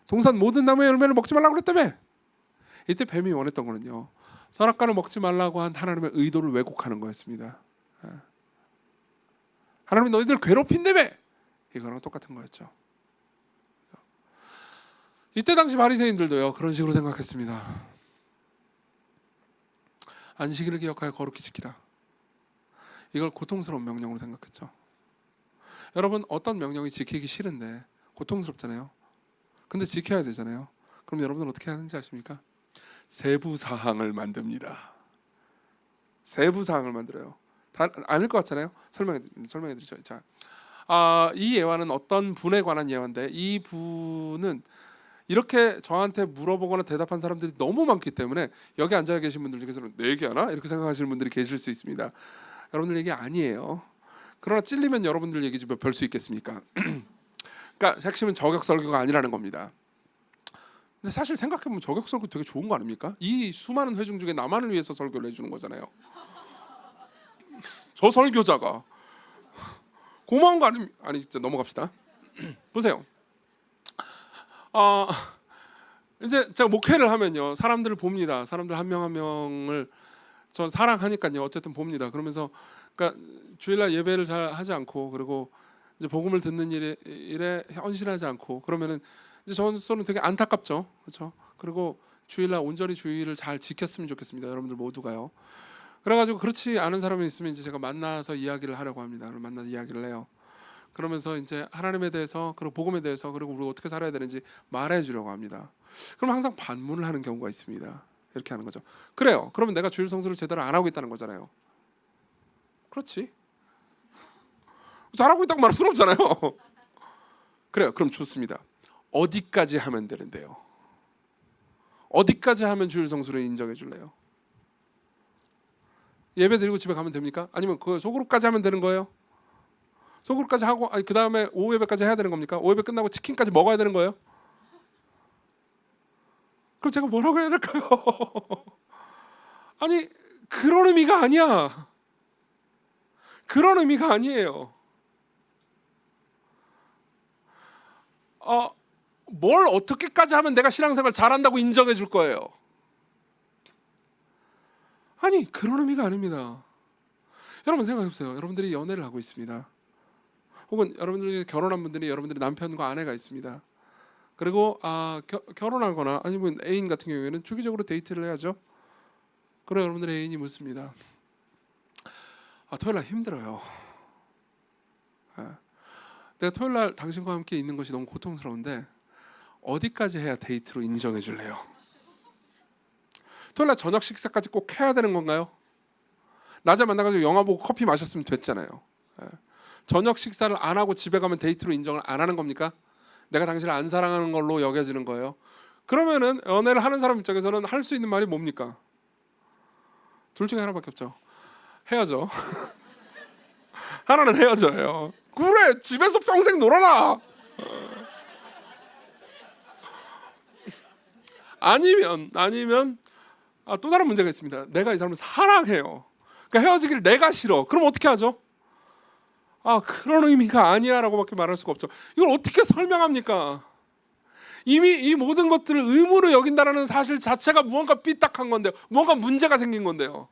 동산 모든 나무의 열매를 먹지 말라고 그랬다며. 이때 뱀이 원했던 거는요, 선악과를 먹지 말라고 한 하나님의 의도를 왜곡하는 거였습니다. 하나님이 너희들 괴롭힌다며. 이거랑 똑같은 거였죠. 이때 당시 바리새인들도요, 그런 식으로 생각했습니다. 안식일을 기억하여 거룩히 지키라. 이걸 고통스러운 명령으로 생각했죠. 여러분, 어떤 명령이 지키기 싫은데 고통스럽잖아요. 근데 지켜야 되잖아요. 그럼 여러분은 어떻게 하는지 아십니까? 세부 사항을 만듭니다. 세부 사항을 만들어요. 다 아닐 것 같잖아요. 설명해 드리죠. 자, 이 예화는 어떤 분에 관한 예화인데, 이 분은 이렇게 저한테 물어보거나 대답한 사람들이 너무 많기 때문에 여기 앉아 계신 분들 중에서는 내 얘기하나? 이렇게 생각하시는 분들이 계실 수 있습니다. 여러분들 얘기 아니에요. 그러나 찔리면 여러분들 얘기지 몇 별 수 있겠습니까? 그러니까 핵심은 저격 설교가 아니라는 겁니다. 근데 사실 생각해보면 저격 설교 되게 좋은 거 아닙니까? 이 수많은 회중 중에 나만을 위해서 설교를 해주는 거잖아요. 저 설교자가 고마운 거 아니 진짜 넘어갑시다. 보세요. 이제 제가 목회를 하면요, 사람들을 봅니다. 사람들 한 명 한 명을 전 사랑하니까요, 어쨌든 봅니다. 그러면서 그러니까 주일날 예배를 잘 하지 않고, 그리고 이제 복음을 듣는 일에 헌신하지 않고, 그러면은 이제 저는 되게 안타깝죠, 그렇죠? 그리고 주일날 온전히 주일을 잘 지켰으면 좋겠습니다, 여러분들 모두가요. 그래가지고 그렇지 않은 사람이 있으면 이제 제가 만나서 이야기를 하려고 합니다. 만나서 이야기를 해요. 그러면서 이제 하나님에 대해서, 그리고 복음에 대해서, 그리고 우리가 어떻게 살아야 되는지 말해주려고 합니다. 그럼 항상 반문을 하는 경우가 있습니다. 이렇게 하는 거죠. 그래요. 그러면 내가 주일 성수를 제대로 안 하고 있다는 거잖아요. 그렇지. 잘하고 있다고 말할 수는 없잖아요. 그래요. 그럼 좋습니다. 어디까지 하면 되는데요? 어디까지 하면 주일 성수를 인정해 줄래요? 예배 드리고 집에 가면 됩니까? 아니면 그 소그룹까지 하면 되는 거예요? 소그룹까지 하고 그 다음에 오후 예배까지 해야 되는 겁니까? 오후 예배 끝나고 치킨까지 먹어야 되는 거예요? 그럼 제가 뭐라고 해야 될까요? 아니 그런 의미가 아니야. 그런 의미가 아니에요. 뭘 어떻게까지 하면 내가 신앙생활 잘한다고 인정해 줄 거예요? 아니 그런 의미가 아닙니다. 여러분 생각해 보세요. 여러분들이 연애를 하고 있습니다. 혹은 여러분들이 결혼한 분들이 여러분들이 남편과 아내가 있습니다. 그리고 결혼하거나 아니면 애인 같은 경우에는 주기적으로 데이트를 해야죠. 그럼 여러분들의 애인이 묻습니다. 토요일날 힘들어요. 내가 토요일날 당신과 함께 있는 것이 너무 고통스러운데 어디까지 해야 데이트로 인정해 줄래요? 토요일날 저녁 식사까지 꼭 해야 되는 건가요? 낮에 만나가지고 영화 보고 커피 마셨으면 됐잖아요. 저녁 식사를 안 하고 집에 가면 데이트로 인정을 안 하는 겁니까? 내가 당신을 안 사랑하는 걸로 여겨지는 거예요. 그러면은 연애를 하는 사람 입장에서는 할 수 있는 말이 뭡니까? 둘 중에 하나밖에 없죠. 헤어져. 하나는 헤어져요. 그래 집에서 평생 놀아라. 아니면 또 다른 문제가 있습니다. 내가 이 사람을 사랑해요. 그러니까 헤어지기를 내가 싫어. 그럼 어떻게 하죠? 그런 의미가 아니야라고밖에 말할 수가 없죠. 이걸 어떻게 설명합니까? 이미 이 모든 것들을 의무로 여긴다라는 사실 자체가 무언가 삐딱한 건데요. 무언가 문제가 생긴 건데요.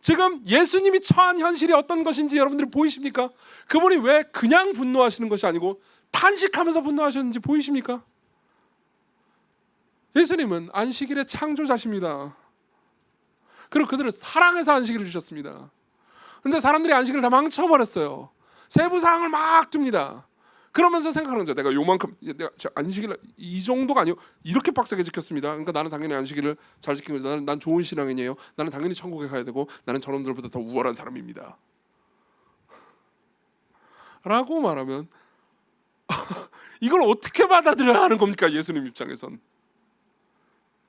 지금 예수님이 처한 현실이 어떤 것인지 여러분들이 보이십니까? 그분이 왜 그냥 분노하시는 것이 아니고 탄식하면서 분노하셨는지 보이십니까? 예수님은 안식일의 창조자십니다. 그리고 그들을 사랑해서 안식일을 주셨습니다. 근데 사람들이 안식일을 다 망쳐버렸어요. 세부사항을 막 둡니다. 그러면서 생각하는 거죠. 내가 요만큼 내가 안식일 이 정도가 아니요 이렇게 빡세게 지켰습니다. 그러니까 나는 당연히 안식일을 잘 지킨 거죠. 난 좋은 신앙인이에요. 나는 당연히 천국에 가야 되고 나는 저놈들보다 더 우월한 사람입니다. 라고 말하면 이걸 어떻게 받아들여야 하는 겁니까? 예수님 입장에선.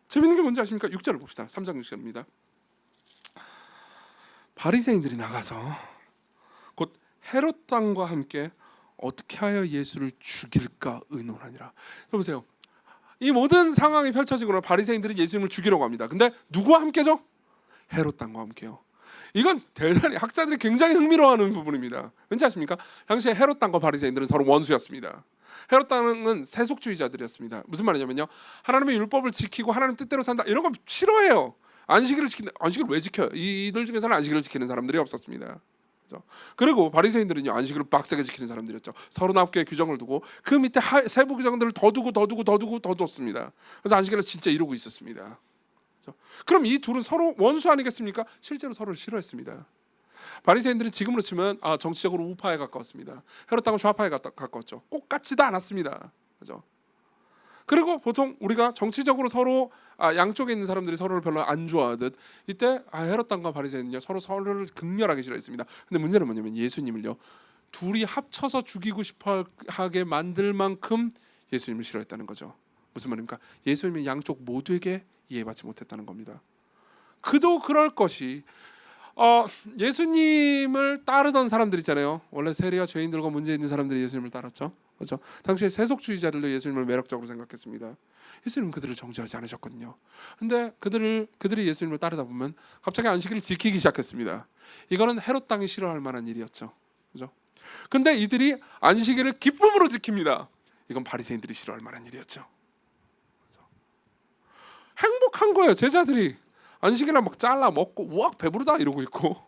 재밌는 게 뭔지 아십니까? 6절을 봅시다. 3장 6절입니다. 바리새인들이 나가서 곧 헤롯 왕과 함께 어떻게 하여 예수를 죽일까 의논하니라. 보세요. 이 모든 상황이 펼쳐지고 바리새인들은 예수님을 죽이려고 합니다. 근데 누구와 함께죠? 헤롯 왕과 함께요. 이건 대단히 학자들이 굉장히 흥미로워하는 부분입니다. 왠지 아십니까? 당시에 헤롯 왕과 바리새인들은 서로 원수였습니다. 헤롯 왕은 세속주의자들이었습니다. 무슨 말이냐면요. 하나님의 율법을 지키고 하나님 뜻대로 산다 이런 거 싫어해요. 안식일을 왜 지켜요? 이들 중에서는 안식일을 지키는 사람들이 없었습니다. 그리고 바리새인들은요 안식일을 빡세게 지키는 사람들이었죠. 39개의 규정을 두고 그 밑에 세부 규정들을 더 두고 더 뒀습니다. 그래서 안식일을 진짜 이루고 있었습니다. 그럼 이 둘은 서로 원수 아니겠습니까? 실제로 서로를 싫어했습니다. 바리새인들은 지금으로 치면 정치적으로 우파에 가까웠습니다. 헤롯 왕은 좌파에 가까웠죠. 꼭 같지도 않았습니다. 그죠? 그리고 보통 우리가 정치적으로 서로 양쪽에 있는 사람들이 서로를 별로 안 좋아하듯 이때 헤롯 왕과 바리새인은요 서로를 극렬하게 싫어했습니다. 근데 문제는 뭐냐면 예수님을요 둘이 합쳐서 죽이고 싶어하게 만들 만큼 예수님을 싫어했다는 거죠. 무슨 말입니까? 예수님이 양쪽 모두에게 이해받지 못했다는 겁니다. 그도 그럴 것이 예수님을 따르던 사람들 있잖아요. 원래 세리와 죄인들과 문제 있는 사람들이 예수님을 따랐죠. 그렇죠? 당시에 세속주의자들도 예수님을 매력적으로 생각했습니다. 예수님은 그들을 정죄하지 않으셨거든요. 근데 그들이 예수님을 따르다 보면 갑자기 안식일을 지키기 시작했습니다. 이거는 헤롯 왕이 싫어할 만한 일이었죠. 그렇죠? 근데 이들이 안식일을 기쁨으로 지킵니다. 이건 바리새인들이 싫어할 만한 일이었죠. 그렇죠? 행복한 거예요. 제자들이 안식일날 막 잘라 먹고 우악 배부르다 이러고 있고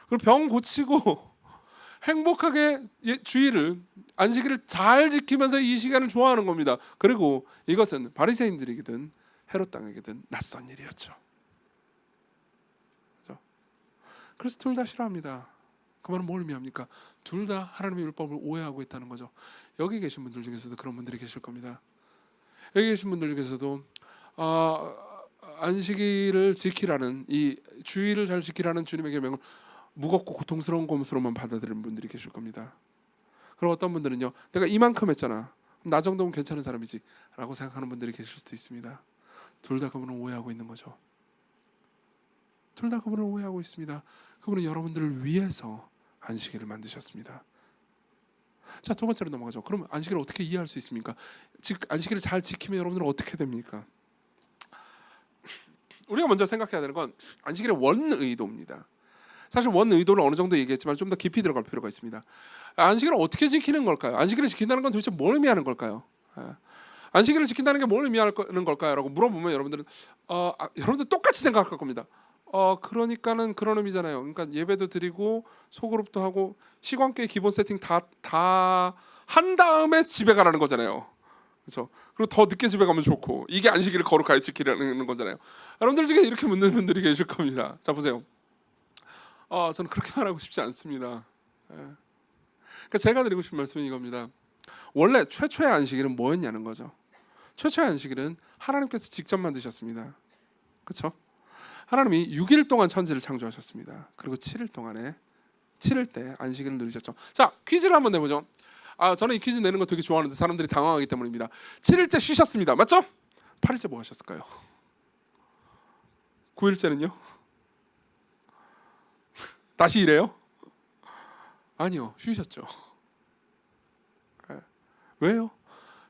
그리고 병 고치고 행복하게 주일을 안식일을 잘 지키면서 이 시간을 좋아하는 겁니다. 그리고 이것은 바리새인들에게든 헤롯 왕에게든 낯선 일이었죠. 그렇죠? 그래서 둘 다 싫어합니다. 그 말은 뭘 의미합니까? 둘 다 하나님의 율법을 오해하고 있다는 거죠. 여기 계신 분들 중에서도 그런 분들이 계실 겁니다. 여기 계신 분들 중에서도 안식일을 지키라는 이 주의를 잘 지키라는 주님의 계명을 무겁고 고통스러운 것으로만 받아들이는 분들이 계실 겁니다. 그리고 어떤 분들은요, 내가 이만큼 했잖아, 나 정도면 괜찮은 사람이지 라고 생각하는 분들이 계실 수도 있습니다. 둘 다 그분은 오해하고 있는 거죠. 둘 다 그분을 오해하고 있습니다. 그분은 여러분들을 위해서 안식일을 만드셨습니다. 자, 두 번째로 넘어가죠. 그럼 안식일을 어떻게 이해할 수 있습니까? 안식일을 잘 지키면 여러분들은 어떻게 됩니까? 우리가 먼저 생각해야 되는 건 안식일의 원의도입니다. 사실 원의도를 어느 정도 얘기했지만 좀 더 깊이 들어갈 필요가 있습니다. 안식일을 어떻게 지키는 걸까요? 안식일을 지킨다는 건 도대체 뭘 의미하는 걸까요? 안식일을 지킨다는 게 뭘 의미하는 걸까요? 라고 물어보면 여러분들은 여러분들 똑같이 생각할 겁니다. 그러니까는 그런 의미잖아요. 그러니까 예배도 드리고 소그룹도 하고 시간계 기본 세팅 다 한 다음에 집에 가라는 거잖아요. 그렇죠? 그리고 더 늦게 집에 가면 좋고, 이게 안식일을 거룩하게 지키라는 거잖아요. 여러분들 중에 이렇게 묻는 분들이 계실 겁니다. 자, 보세요. 저는 그렇게 말하고 싶지 않습니다. 그러니까 제가 드리고 싶은 말씀은 이겁니다. 원래 최초의 안식일은 뭐였냐는 거죠. 최초의 안식일은 하나님께서 직접 만드셨습니다. 그렇죠? 하나님이 6일 동안 천지를 창조하셨습니다. 그리고 7일 때 안식일을 누리셨죠. 자, 퀴즈를 한번 내보죠. 저는 이 퀴즈 내는 거 되게 좋아하는데 사람들이 당황하기 때문입니다. 7일째 쉬셨습니다. 맞죠? 8일째 뭐 하셨을까요? 9일째는요? 다시 일해요? 아니요, 쉬셨죠. 왜요?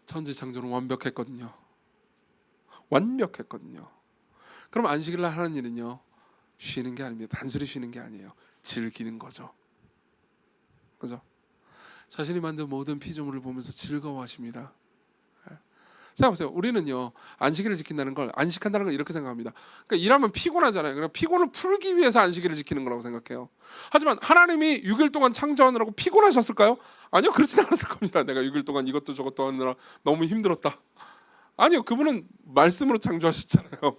천지 창조는 완벽했거든요. 그럼 안식일 날 하는 일은요, 쉬는 게 아닙니다. 단순히 쉬는 게 아니에요. 즐기는 거죠. 그죠? 자신이 만든 모든 피조물을 보면서 즐거워하십니다. 생각해보세요. 우리는요, 안식일을 지킨다는 걸, 안식한다는 걸 이렇게 생각합니다. 그러니까 일하면 피곤하잖아요. 그러니까 피곤을 풀기 위해서 안식일을 지키는 거라고 생각해요. 하지만 하나님이 6일 동안 창조하느라고 피곤하셨을까요? 아니요, 그렇진 않았을 겁니다. 내가 6일 동안 이것도 저것도 하느라 너무 힘들었다. 아니요, 그분은 말씀으로 창조하셨잖아요.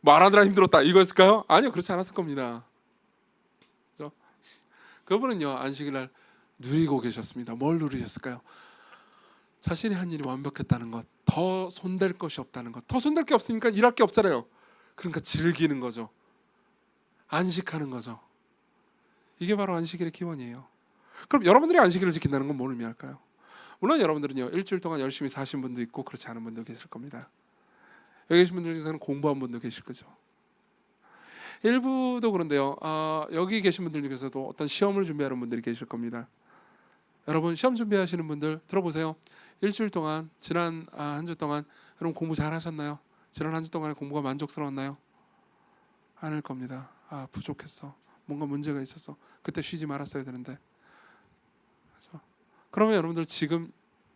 말하느라 힘들었다 이거였을까요? 아니요, 그렇지 않았을 겁니다. 그렇죠? 그분은요, 안식일 날 누리고 계셨습니다. 뭘 누리셨을까요? 자신이 한 일이 완벽했다는 것, 더 손댈 것이 없다는 것. 더 손댈 게 없으니까 일할 게 없잖아요. 그러니까 즐기는 거죠. 안식하는 거죠. 이게 바로 안식일의 기원이에요. 그럼 여러분들이 안식일을 지킨다는 건 뭘 의미할까요? 물론 여러분들은요, 일주일 동안 열심히 사신 분도 있고 그렇지 않은 분도 계실 겁니다. 여기 계신 분들 중에서는 공부한 분도 계실 거죠. 일부도 그런데요, 여기 계신 분들 중에서도 어떤 시험을 준비하는 분들이 계실 겁니다. 여러분, 시험 준비하시는 분들 들어보세요. 일주일 동안, 지난 한 주 동안 여러분 공부 잘 하셨나요? 지난 한 주 동안에 공부가 만족스러웠나요? 아닐 겁니다. 부족했어, 뭔가 문제가 있었어, 그때 쉬지 말았어야 되는데. 그렇죠? 그러면 여러분들 지금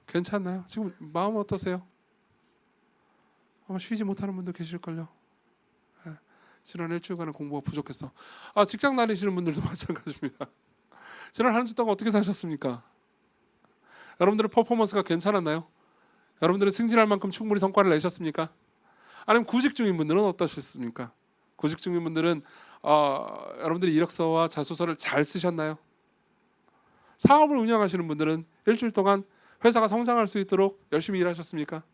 괜찮나요? 지금 마음 어떠세요? 아마 쉬지 못하는 분도 계실걸요. 지난 일주일간의 공부가 부족했어. 직장 다니시는 분들도 마찬가지입니다. 지난 한 주 동안 어떻게 사셨습니까? 여러분들의 퍼포먼스가 괜찮았나요? 여러분들은 승진할 만큼 충분히 성과를 내셨습니까? 아니면 구직 중인 분들은 어떠셨습니까? 구직 중인 분들은 여러분들이 이력서와 자소서를 잘 쓰셨나요? 사업을 운영하시는 분들은 일주일 동안 회사가 성장할 수 있도록 열심히 일하셨습니까?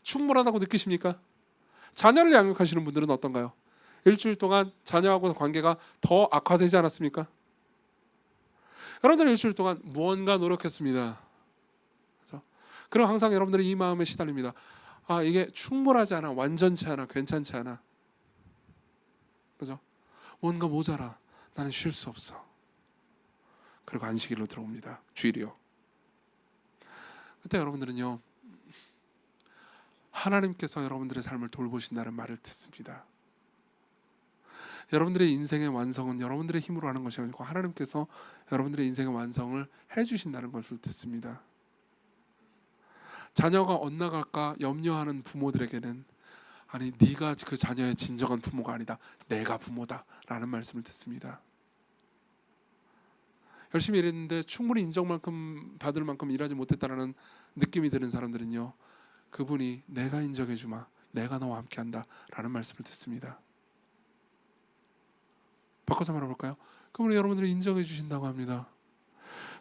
충분하다고 느끼십니까? 자녀를 양육하시는 분들은 어떤가요? 일주일 동안 자녀하고 관계가 더 악화되지 않았습니까? 여러분들은 일주일 동안 무언가 노력했습니다. 그렇죠? 그럼 항상 여러분들은 이 마음에 시달립니다. 이게 충분하지 않아, 완전치 않아, 괜찮지 않아. 그죠? 뭔가 모자라, 나는 쉴 수 없어. 그리고 안식일로 들어옵니다. 주일이요. 그때 여러분들은요, 하나님께서 여러분들의 삶을 돌보신다는 말을 듣습니다. 여러분들의 인생의 완성은 여러분들의 힘으로 하는 것이 아니고 하나님께서 여러분들의 인생의 완성을 해주신다는 것을 듣습니다. 자녀가 엇나갈까 염려하는 부모들에게는, 아니, 네가 그 자녀의 진정한 부모가 아니다, 내가 부모다 라는 말씀을 듣습니다. 열심히 일했는데 충분히 인정만큼 받을 만큼 일하지 못했다라는 느낌이 드는 사람들은요, 그분이 내가 인정해 주마, 내가 너와 함께한다 라는 말씀을 듣습니다. 바꿔서 말해볼까요? 그분이 여러분들을 인정해 주신다고 합니다.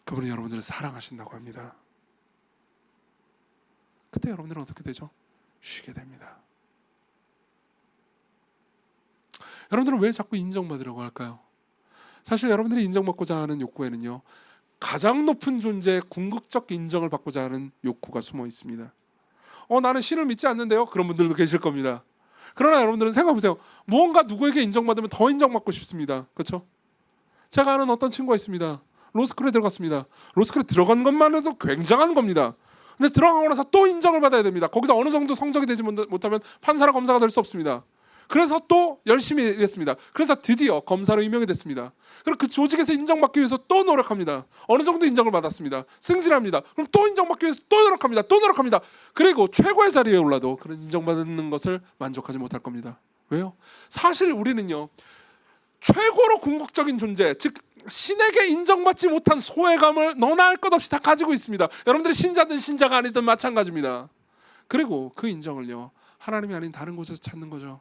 그분이 여러분들을 사랑하신다고 합니다. 그때 여러분들은 어떻게 되죠? 쉬게 됩니다. 여러분들은 왜 자꾸 인정받으려고 할까요? 사실 여러분들이 인정받고자 하는 욕구에는요, 가장 높은 존재의 궁극적 인정을 받고자 하는 욕구가 숨어 있습니다. 나는 신을 믿지 않는데요. 그런 분들도 계실 겁니다. 그러나 여러분들은 생각해 보세요. 무언가 누구에게 인정받으면 더 인정받고 싶습니다. 그렇죠? 제가 아는 어떤 친구가 있습니다. 로스쿨에 들어갔습니다. 로스쿨에 들어간 것만 해도 굉장한 겁니다. 근데 들어가고 나서 또 인정을 받아야 됩니다. 거기서 어느 정도 성적이 되지 못하면 판사나 검사가 될 수 없습니다. 그래서 또 열심히 일했습니다. 그래서 드디어 검사로 임명이 됐습니다. 그리고 그 조직에서 인정받기 위해서 또 노력합니다. 어느 정도 인정을 받았습니다. 승진합니다. 그럼 또 인정받기 위해서 또 노력합니다. 또 노력합니다. 그리고 최고의 자리에 올라도 그런 인정받는 것을 만족하지 못할 겁니다. 왜요? 사실 우리는요, 최고로 궁극적인 존재, 즉 신에게 인정받지 못한 소외감을 너나 할 것 없이 다 가지고 있습니다. 여러분들이 신자든 신자가 아니든 마찬가지입니다. 그리고 그 인정을요, 하나님이 아닌 다른 곳에서 찾는 거죠.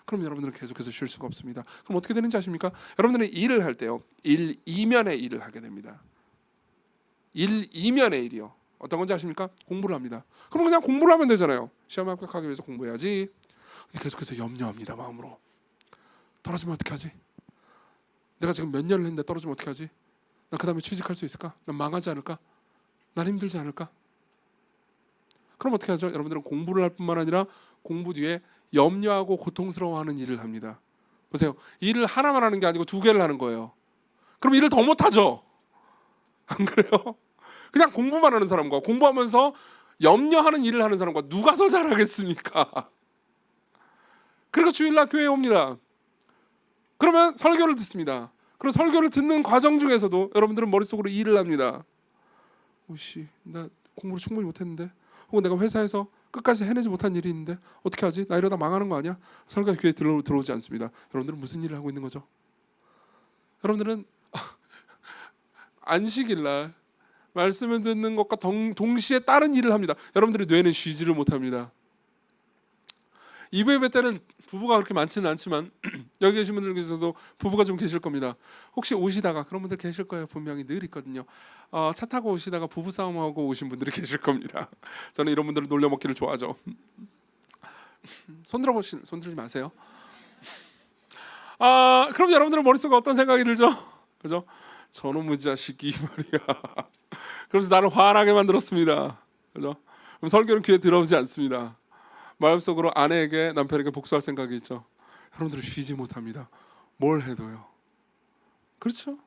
그럼 여러분들은 계속해서 쉴 수가 없습니다. 그럼 어떻게 되는지 아십니까? 여러분들은 일을 할 때요, 이면의 일을 하게 됩니다. 이면의 일이요. 어떤 건지 아십니까? 공부를 합니다. 그럼 그냥 공부를 하면 되잖아요. 시험에 합격하기 위해서 공부해야지. 계속해서 염려합니다. 마음으로. 떨어지면 어떻게 하지? 내가 지금 몇 년을 했는데 떨어지면 어떻게 하지? 나 그 다음에 취직할 수 있을까? 난 망하지 않을까? 난 힘들지 않을까? 그럼 어떻게 하죠? 여러분들은 공부를 할 뿐만 아니라 공부 뒤에 염려하고 고통스러워하는 일을 합니다. 보세요. 일을 하나만 하는 게 아니고 두 개를 하는 거예요. 그럼 일을 더 못하죠? 안 그래요? 그냥 공부만 하는 사람과 공부하면서 염려하는 일을 하는 사람과 누가 더 잘하겠습니까? 그리고 주일날 교회에 옵니다. 그러면 설교를 듣습니다. 그리고 설교를 듣는 과정 중에서도 여러분들은 머릿속으로 일을 합니다. 오씨, 나 공부를 충분히 못했는데, 혹은 내가 회사에서 끝까지 해내지 못한 일이 있는데 어떻게 하지? 나 이러다 망하는 거 아니야? 설교가 교회에 들어오지 않습니다. 여러분들은 무슨 일을 하고 있는 거죠? 여러분들은 안식일날 말씀을 듣는 것과 동시에 다른 일을 합니다. 여러분들의 뇌는 쉬지를 못합니다. 이브 예배 때는 부부가 그렇게 많지는 않지만 여기 계신 분들 중에서도 부부가 좀 계실 겁니다. 혹시 오시다가, 그런 분들 계실 거예요. 분명히 늘 있거든요. 차 타고 오시다가 부부싸움하고 오신 분들이 계실 겁니다. 저는 이런 분들을 놀려먹기를 좋아하죠. 손 들지 마세요. 그럼 여러분들은 머릿속에 어떤 생각이 들죠? 그죠? 저놈의 자식이 말이야. 그러면서 나를 화나게 만들었습니다. 그죠? 그럼 설교는 귀에 들어오지 않습니다. 마음속으로 아내에게, 남편에게 복수할 생각이 있죠. 여러분들은 쉬지 못합니다. 뭘 해도요. 그렇죠?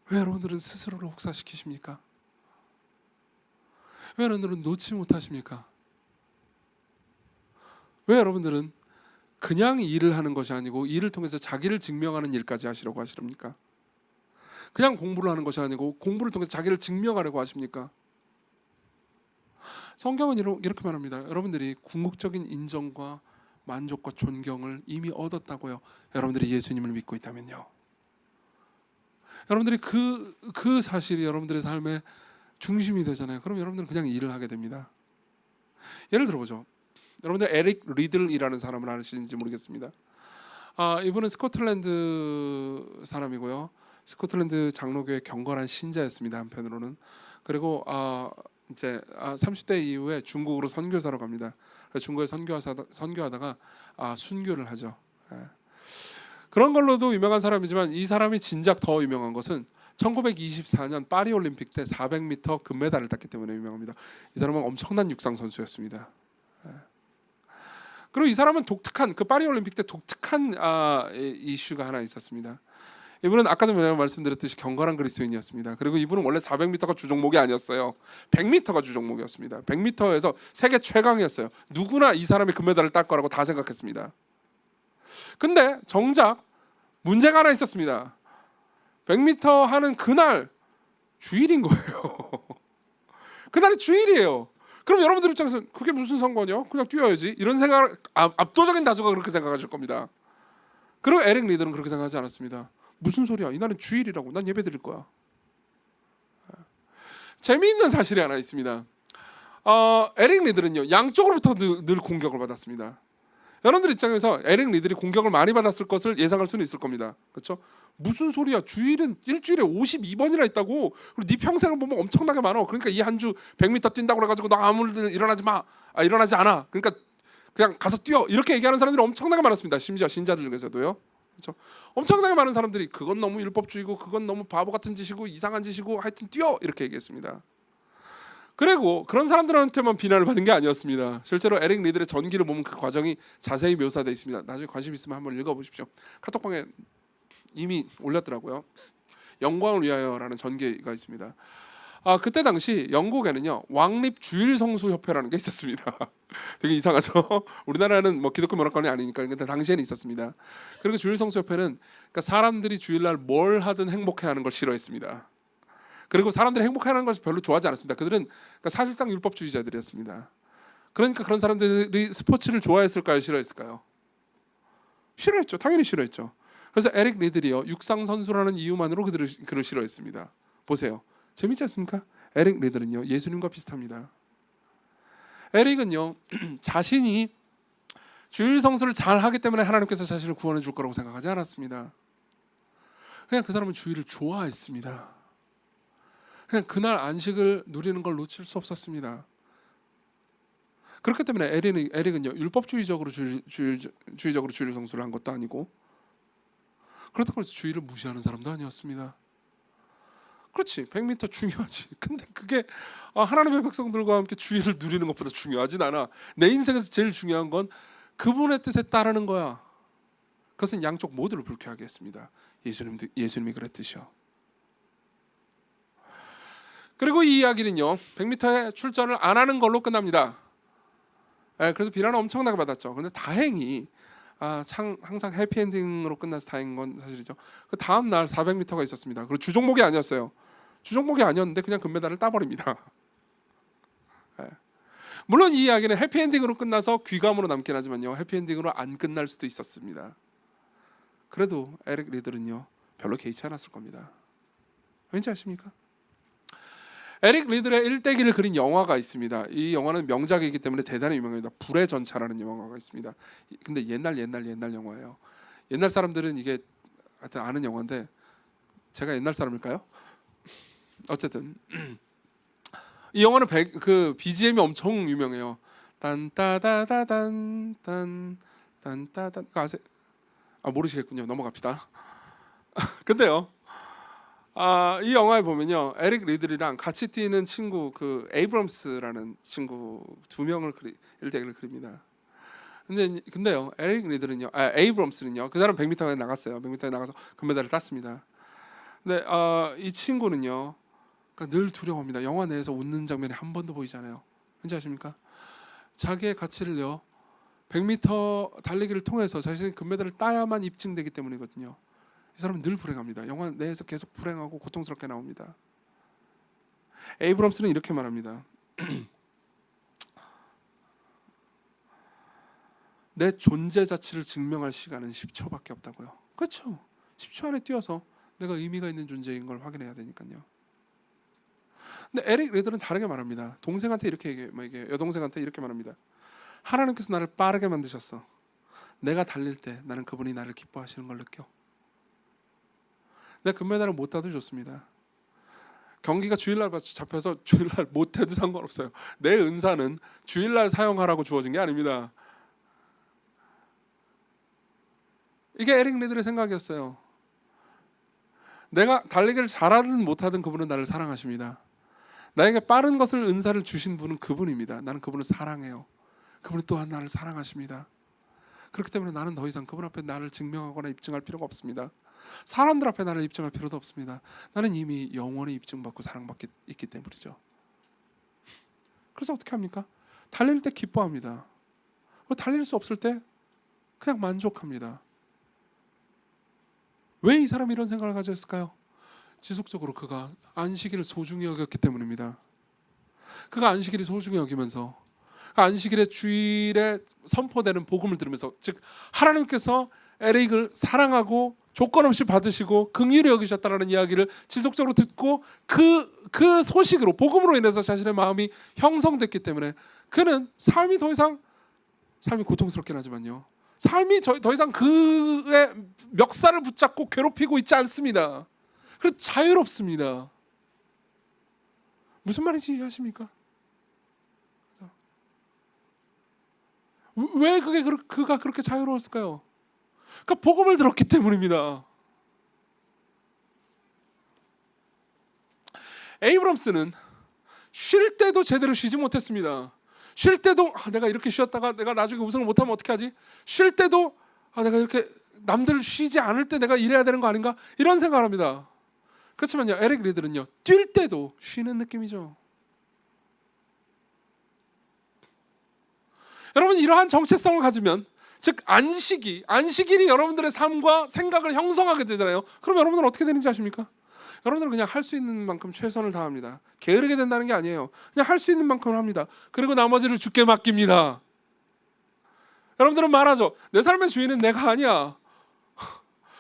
왜 여러분들은 스스로를 혹사시키십니까? 왜 여러분들은 놓지 못하십니까? 왜 여러분들은 그냥 일을 하는 것이 아니고 일을 통해서 자기를 증명하는 일까지 하시려고 하십니까? 그냥 공부를 하는 것이 아니고 공부를 통해서 자기를 증명하려고 하십니까? 성경은 이렇게 말합니다. 여러분들이 궁극적인 인정과 만족과 존경을 이미 얻었다고요. 여러분들이 예수님을 믿고 있다면요. 여러분들이 그 사실이 여러분들의 삶의 중심이 되잖아요. 그럼 여러분들은 그냥 일을 하게 됩니다. 예를 들어보죠. 여러분들 에릭 리들이라는 사람을 아시는지 모르겠습니다. 이분은 스코틀랜드 사람이고요. 스코틀랜드 장로교의 경건한 신자였습니다. 한편으로는. 그리고 이제 30대 이후에 중국으로 선교사로 갑니다. 중국에 선교하다가 순교를 하죠. 그런 걸로도 유명한 사람이지만 이 사람이 진작 더 유명한 것은 1924년 파리 올림픽 때 400m 금메달을 땄기 때문에 유명합니다. 이 사람은 엄청난 육상 선수였습니다. 그리고 이 사람은 독특한, 그 파리 올림픽 때 독특한 이슈가 하나 있었습니다. 이분은 아까도 말씀드렸듯이 경건한 그리스도인이었습니다. 그리고 이분은 원래 400m가 주종목이 아니었어요. 100m가 주종목이었습니다. 100m에서 세계 최강이었어요. 누구나 이 사람이 금메달을 딸 거라고 다 생각했습니다. 근데 정작 문제가 하나 있었습니다. 100m 하는 그날 주일인 거예요. 그날이 주일이에요. 그럼 여러분들 입장에서 그게 무슨 상관이야? 그냥 뛰어야지. 이런 생각, 압도적인 다수가 그렇게 생각하실 겁니다. 그리고 에릭 리더는 그렇게 생각하지 않았습니다. 무슨 소리야? 이날은 주일이라고. 난 예배 드릴 거야. 재미있는 사실이 하나 있습니다. 에릭 리더는요, 양쪽으로부터 늘 공격을 받았습니다. 여러분들 입장에서 에릭 리들이 공격을 많이 받았을 것을 예상할 수는 있을 겁니다. 그렇죠? 무슨 소리야? 주일은 일주일에 52번이나 있다고. 그리고 네 평생을 보면 엄청나게 많아. 그러니까 이 한 주 100m 뛴다고 그래가지고 너 아무 일 일어나지 마. 일어나지 않아. 그러니까 그냥 가서 뛰어. 이렇게 얘기하는 사람들이 엄청나게 많았습니다. 심지어 신자들 중에서도요. 그렇죠? 엄청나게 많은 사람들이 그건 너무 율법주의고 그건 너무 바보 같은 짓이고 이상한 짓이고 하여튼 뛰어 이렇게 얘기했습니다. 그리고 그런 사람들한테만 비난을 받은 게 아니었습니다. 실제로 에릭 리들의 전기를 보면 그 과정이 자세히 묘사되어 있습니다. 나중에 관심 있으면 한번 읽어보십시오. 카톡방에 이미 올렸더라고요. 영광을 위하여라는 전기가 있습니다. 그때 당시 영국에는요 왕립 주일 성수 협회라는 게 있었습니다. 되게 이상하죠. 우리나라는 뭐 기독교 문화권이 아니니까. 근데 당시에는 있었습니다. 그리고 주일 성수 협회는 그러니까 사람들이 주일날 뭘 하든 행복해하는 걸 싫어했습니다. 그리고 사람들이 행복해하는 것을 별로 좋아하지 않았습니다. 그들은 그러니까 사실상 율법주의자들이었습니다. 그러니까 그런 사람들이 스포츠를 좋아했을까요? 싫어했을까요? 싫어했죠. 당연히 싫어했죠. 그래서 에릭 리들이요 육상 선수라는 이유만으로 그를 싫어했습니다. 보세요. 재밌지 않습니까? 에릭 리들은요 예수님과 비슷합니다. 에릭은요 자신이 주일 성수를 잘 하기 때문에 하나님께서 자신을 구원해 줄 거라고 생각하지 않았습니다. 그냥 그 사람은 주일을 좋아했습니다. 그냥 그날 안식을 누리는 걸 놓칠 수 없었습니다. 그렇기 때문에 에릭은요 율법주의적으로 주일적으로 주일 성수를 한 것도 아니고 그렇다고 해서 주일을 무시하는 사람도 아니었습니다. 그렇지 100m 중요하지. 근데 그게 하나님의 백성들과 함께 주일을 누리는 것보다 중요하진 않아. 내 인생에서 제일 중요한 건 그분의 뜻에 따르는 거야. 그것은 양쪽 모두를 불쾌하게 했습니다. 예수님이 그랬듯이요. 그리고 이 이야기는요 100m의 출전을 안 하는 걸로 끝납니다. 그래서 비난을 엄청나게 받았죠. 근데 다행히 항상 해피엔딩으로 끝나서 다행인 건 사실이죠. 그 다음 날 400m가 있었습니다. 그리고 주종목이 아니었어요. 주종목이 아니었는데 그냥 금메달을 따버립니다. 물론 이 이야기는 해피엔딩으로 끝나서 귀감으로 남긴 하지만요 해피엔딩으로 안 끝날 수도 있었습니다. 그래도 에릭 리들은요 별로 개의치 않았을 겁니다. 왠지 아십니까? 에릭 리들의 일대기를 그린 영화가 있습니다. 이 영화는 명작이기 때문에 대단히 유명합니다. 불의 전차라는 영화가 있습니다. 근데 옛날 영화예요. 옛날 사람들은 이게 하여튼 아는 영화인데 제가 옛날 사람일까요? 어쨌든 이 영화는 그 BGM이 엄청 유명해요. 딴따다다단 딴따단 아세요? 모르시겠군요. 넘어갑시다. 근데요. 이 영화에 보면요 에릭 리들이랑 같이 뛰는 친구 그 에이브럼스라는 친구 두 명을 일대기를 그립니다. 근데요 에릭 리들은요 에이브럼스는요 그 사람 100m에 나갔어요. 100m에 나가서 금메달을 땄습니다. 근데 이 친구는요 그러니까 늘 두려워합니다. 영화 내에서 웃는 장면이 한 번도 보이지 않아요. 왠지 아십니까? 자기의 가치를요 100m 달리기를 통해서 자신의 금메달을 따야만 입증되기 때문이거든요. 이 사람은 늘 불행합니다. 영화 내에서 계속 불행하고 고통스럽게 나옵니다. 에이브럼스는 이렇게 말합니다. 내 존재 자체를 증명할 시간은 10초밖에 없다고요. 그렇죠. 10초 안에 뛰어서 내가 의미가 있는 존재인 걸 확인해야 되니까요. 근데 에릭 리들은 다르게 말합니다. 동생한테 이렇게 얘기해요. 여동생한테 이렇게 말합니다. 하나님께서 나를 빠르게 만드셨어. 내가 달릴 때 나는 그분이 나를 기뻐하시는 걸 느껴. 내가 금메달을 못 따도 좋습니다. 경기가 주일날 잡혀서 주일날 못해도 상관없어요. 내 은사는 주일날 사용하라고 주어진 게 아닙니다. 이게 에릭 리들의 생각이었어요. 내가 달리기를 잘하든 못하든 그분은 나를 사랑하십니다. 나에게 빠른 것을 은사를 주신 분은 그분입니다. 나는 그분을 사랑해요. 그분이 또한 나를 사랑하십니다. 그렇기 때문에 나는 더 이상 그분 앞에 나를 증명하거나 입증할 필요가 없습니다. 사람들 앞에 나를 입증할 필요도 없습니다. 나는 이미 영원히 입증받고 사랑받고 있기 때문이죠. 그래서 어떻게 합니까? 달릴 때 기뻐합니다. 달릴 수 없을 때 그냥 만족합니다. 왜 이 사람이 이런 생각을 가졌을까요? 지속적으로 그가 안식일을 소중히 여겼기 때문입니다. 그가 안식일이 소중히 여기면서 안식일의 주일에 선포되는 복음을 들으면서 즉 하나님께서 에릭을 사랑하고 조건 없이 받으시고 긍휼히 여기셨다라는 이야기를 지속적으로 듣고 그 소식으로 복음으로 인해서 자신의 마음이 형성됐기 때문에 그는 삶이 더 이상 삶이 고통스럽긴 하지만요. 삶이 더 이상 그의 멱살을 붙잡고 괴롭히고 있지 않습니다. 그리고 자유롭습니다. 무슨 말인지 이해하십니까? 왜 그가 그렇게 자유로웠을까요? 그러니까 복음을 들었기 때문입니다. 에이브럼스는 쉴 때도 제대로 쉬지 못했습니다. 쉴 때도 내가 이렇게 쉬었다가 내가 나중에 우승을 못하면 어떻게 하지? 쉴 때도 내가 이렇게 남들 쉬지 않을 때 내가 일해야 되는 거 아닌가? 이런 생각을 합니다. 그렇지만요, 에릭 리들은요, 뛸 때도 쉬는 느낌이죠. 여러분, 이러한 정체성을 가지면, 즉 안식일이 여러분들의 삶과 생각을 형성하게 되잖아요. 그럼 여러분들은 어떻게 되는지 아십니까? 여러분들은 그냥 할 수 있는 만큼 최선을 다합니다. 게으르게 된다는 게 아니에요. 그냥 할 수 있는 만큼을 합니다. 그리고 나머지를 주께 맡깁니다. 여러분들은 말하죠. 내 삶의 주인은 내가 아니야.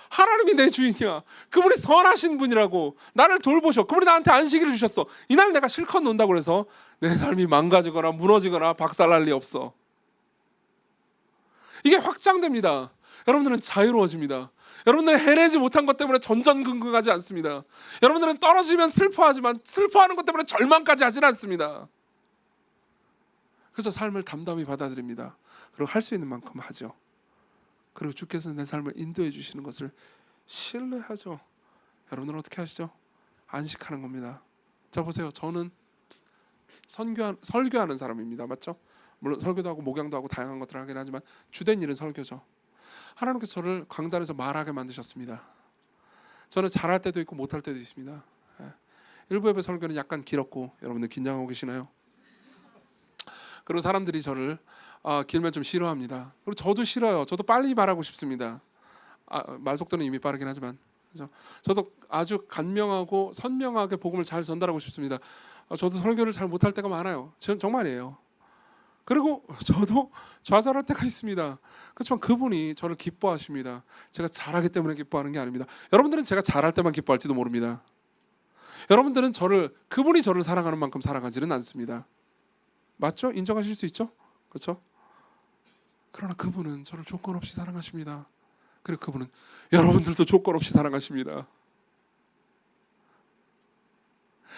하나님이 내 주인이야. 그분이 선하신 분이라고. 나를 돌보셔. 그분이 나한테 안식일을 주셨어. 이날 내가 실컷 논다고 해서 내 삶이 망가지거나 무너지거나 박살날 리 없어. 이게 확장됩니다. 여러분들은 자유로워집니다. 여러분들은 해내지 못한 것 때문에 전전긍긍하지 않습니다. 여러분들은 떨어지면 슬퍼하지만 슬퍼하는 것 때문에 절망까지 하진 않습니다. 그래서 삶을 담담히 받아들입니다. 그리고 할 수 있는 만큼 하죠. 그리고 주께서 내 삶을 인도해 주시는 것을 신뢰하죠. 여러분들은 어떻게 하시죠? 안식하는 겁니다. 자, 보세요. 저는 설교하는 사람입니다. 맞죠? 물론 설교도 하고 목양도 하고 다양한 것들을 하긴 하지만 주된 일은 설교죠. 하나님께서 저를 강단에서 말하게 만드셨습니다. 저는 잘할 때도 있고 못할 때도 있습니다. 일부 예배 설교는 약간 길었고, 여러분들 긴장하고 계시나요? 그리고 사람들이 저를 길면 좀 싫어합니다. 그리고 저도 싫어요. 저도 빨리 말하고 싶습니다. 말 속도는 이미 빠르긴 하지만, 그렇죠? 저도 아주 간명하고 선명하게 복음을 잘 전달하고 싶습니다. 저도 설교를 잘 못할 때가 많아요. 정말이에요. 그리고 저도 좌절할 때가 있습니다. 그렇지만 그분이 저를 기뻐하십니다. 제가 잘하기 때문에 기뻐하는 게 아닙니다. 여러분들은 제가 잘할 때만 기뻐할지도 모릅니다. 여러분들은 그분이 저를 사랑하는 만큼 사랑하지는 않습니다. 맞죠? 인정하실 수 있죠? 그렇죠? 그러나 그분은 저를 조건 없이 사랑하십니다. 그리고 그분은 여러분들도 조건 없이 사랑하십니다.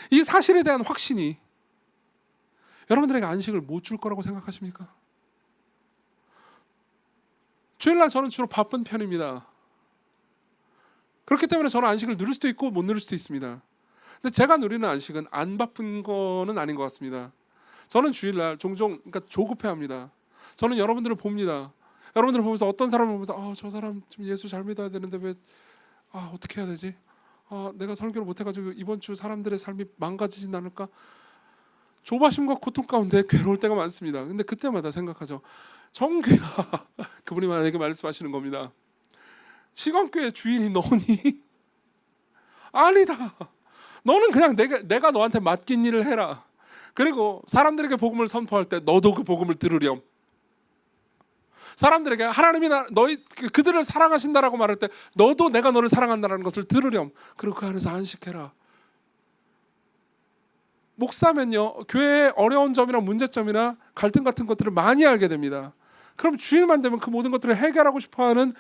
이 사실에 대한 확신이 여러분들에게 안식을 못 줄 거라고 생각하십니까? 주일날 저는 주로 바쁜 편입니다. 그렇기 때문에 저는 안식을 누릴 수도 있고 못 누릴 수도 있습니다. 근데 제가 누리는 안식은 안 바쁜 거는 아닌 것 같습니다. 저는 주일날 종종 조급해합니다. 저는 여러분들을 봅니다. 여러분들을 보면서 어떤 사람을 보면서 저 사람 좀 예수 잘 믿어야 되는데 왜 어떻게 해야 되지? 내가 설교를 못해가지고 이번 주 사람들의 삶이 망가지진 않을까? 조바심과 고통 가운데 괴로울 때가 많습니다. 근데 그때마다 생각하죠. 정규야, 그분이 만약에 말씀하시는 겁니다. 시간교회 주인이 너니? 아니다. 너는 그냥 내가 너한테 맡긴 일을 해라. 그리고 사람들에게 복음을 선포할 때 너도 그 복음을 들으렴. 사람들에게 하나님이 그들을 사랑하신다라고 말할 때 너도 내가 너를 사랑한다는 것을 들으렴. 그리고 그 안에서 안식해라. 목사면요, 교회의 어려운 점이나 문제점이나 갈등 같은 것들을 많이 알게 됩니다. 그럼 주일만 되면 그 모든 것들을 해결하고 싶어하는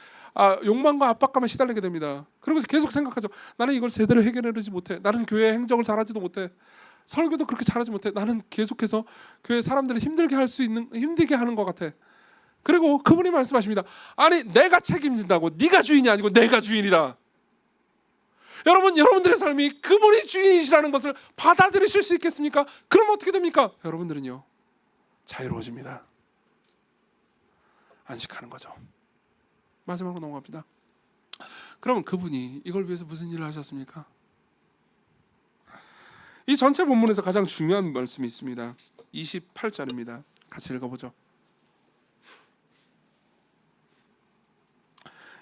욕망과 압박감에 시달리게 됩니다. 그러면서 계속 생각하죠. 나는 이걸 제대로 해결하지 못해. 나는 교회 행정을 잘하지도 못해. 설교도 그렇게 잘하지 못해. 나는 계속해서 교회 사람들을 힘들게 하는 것 같아. 그리고 그분이 말씀하십니다. 아니, 내가 책임진다고. 네가 주인이 아니고 내가 주인이다. 여러분들의 삶이 그분이 주인이시라는 것을 받아들이실 수 있겠습니까? 그럼 어떻게 됩니까? 여러분들은요, 자유로워집니다. 안식하는 거죠. 마지막으로 넘어갑니다. 그러면 그분이 이걸 위해서 무슨 일을 하셨습니까? 이 전체 본문에서 가장 중요한 말씀이 있습니다. 28절입니다. 같이 읽어보죠.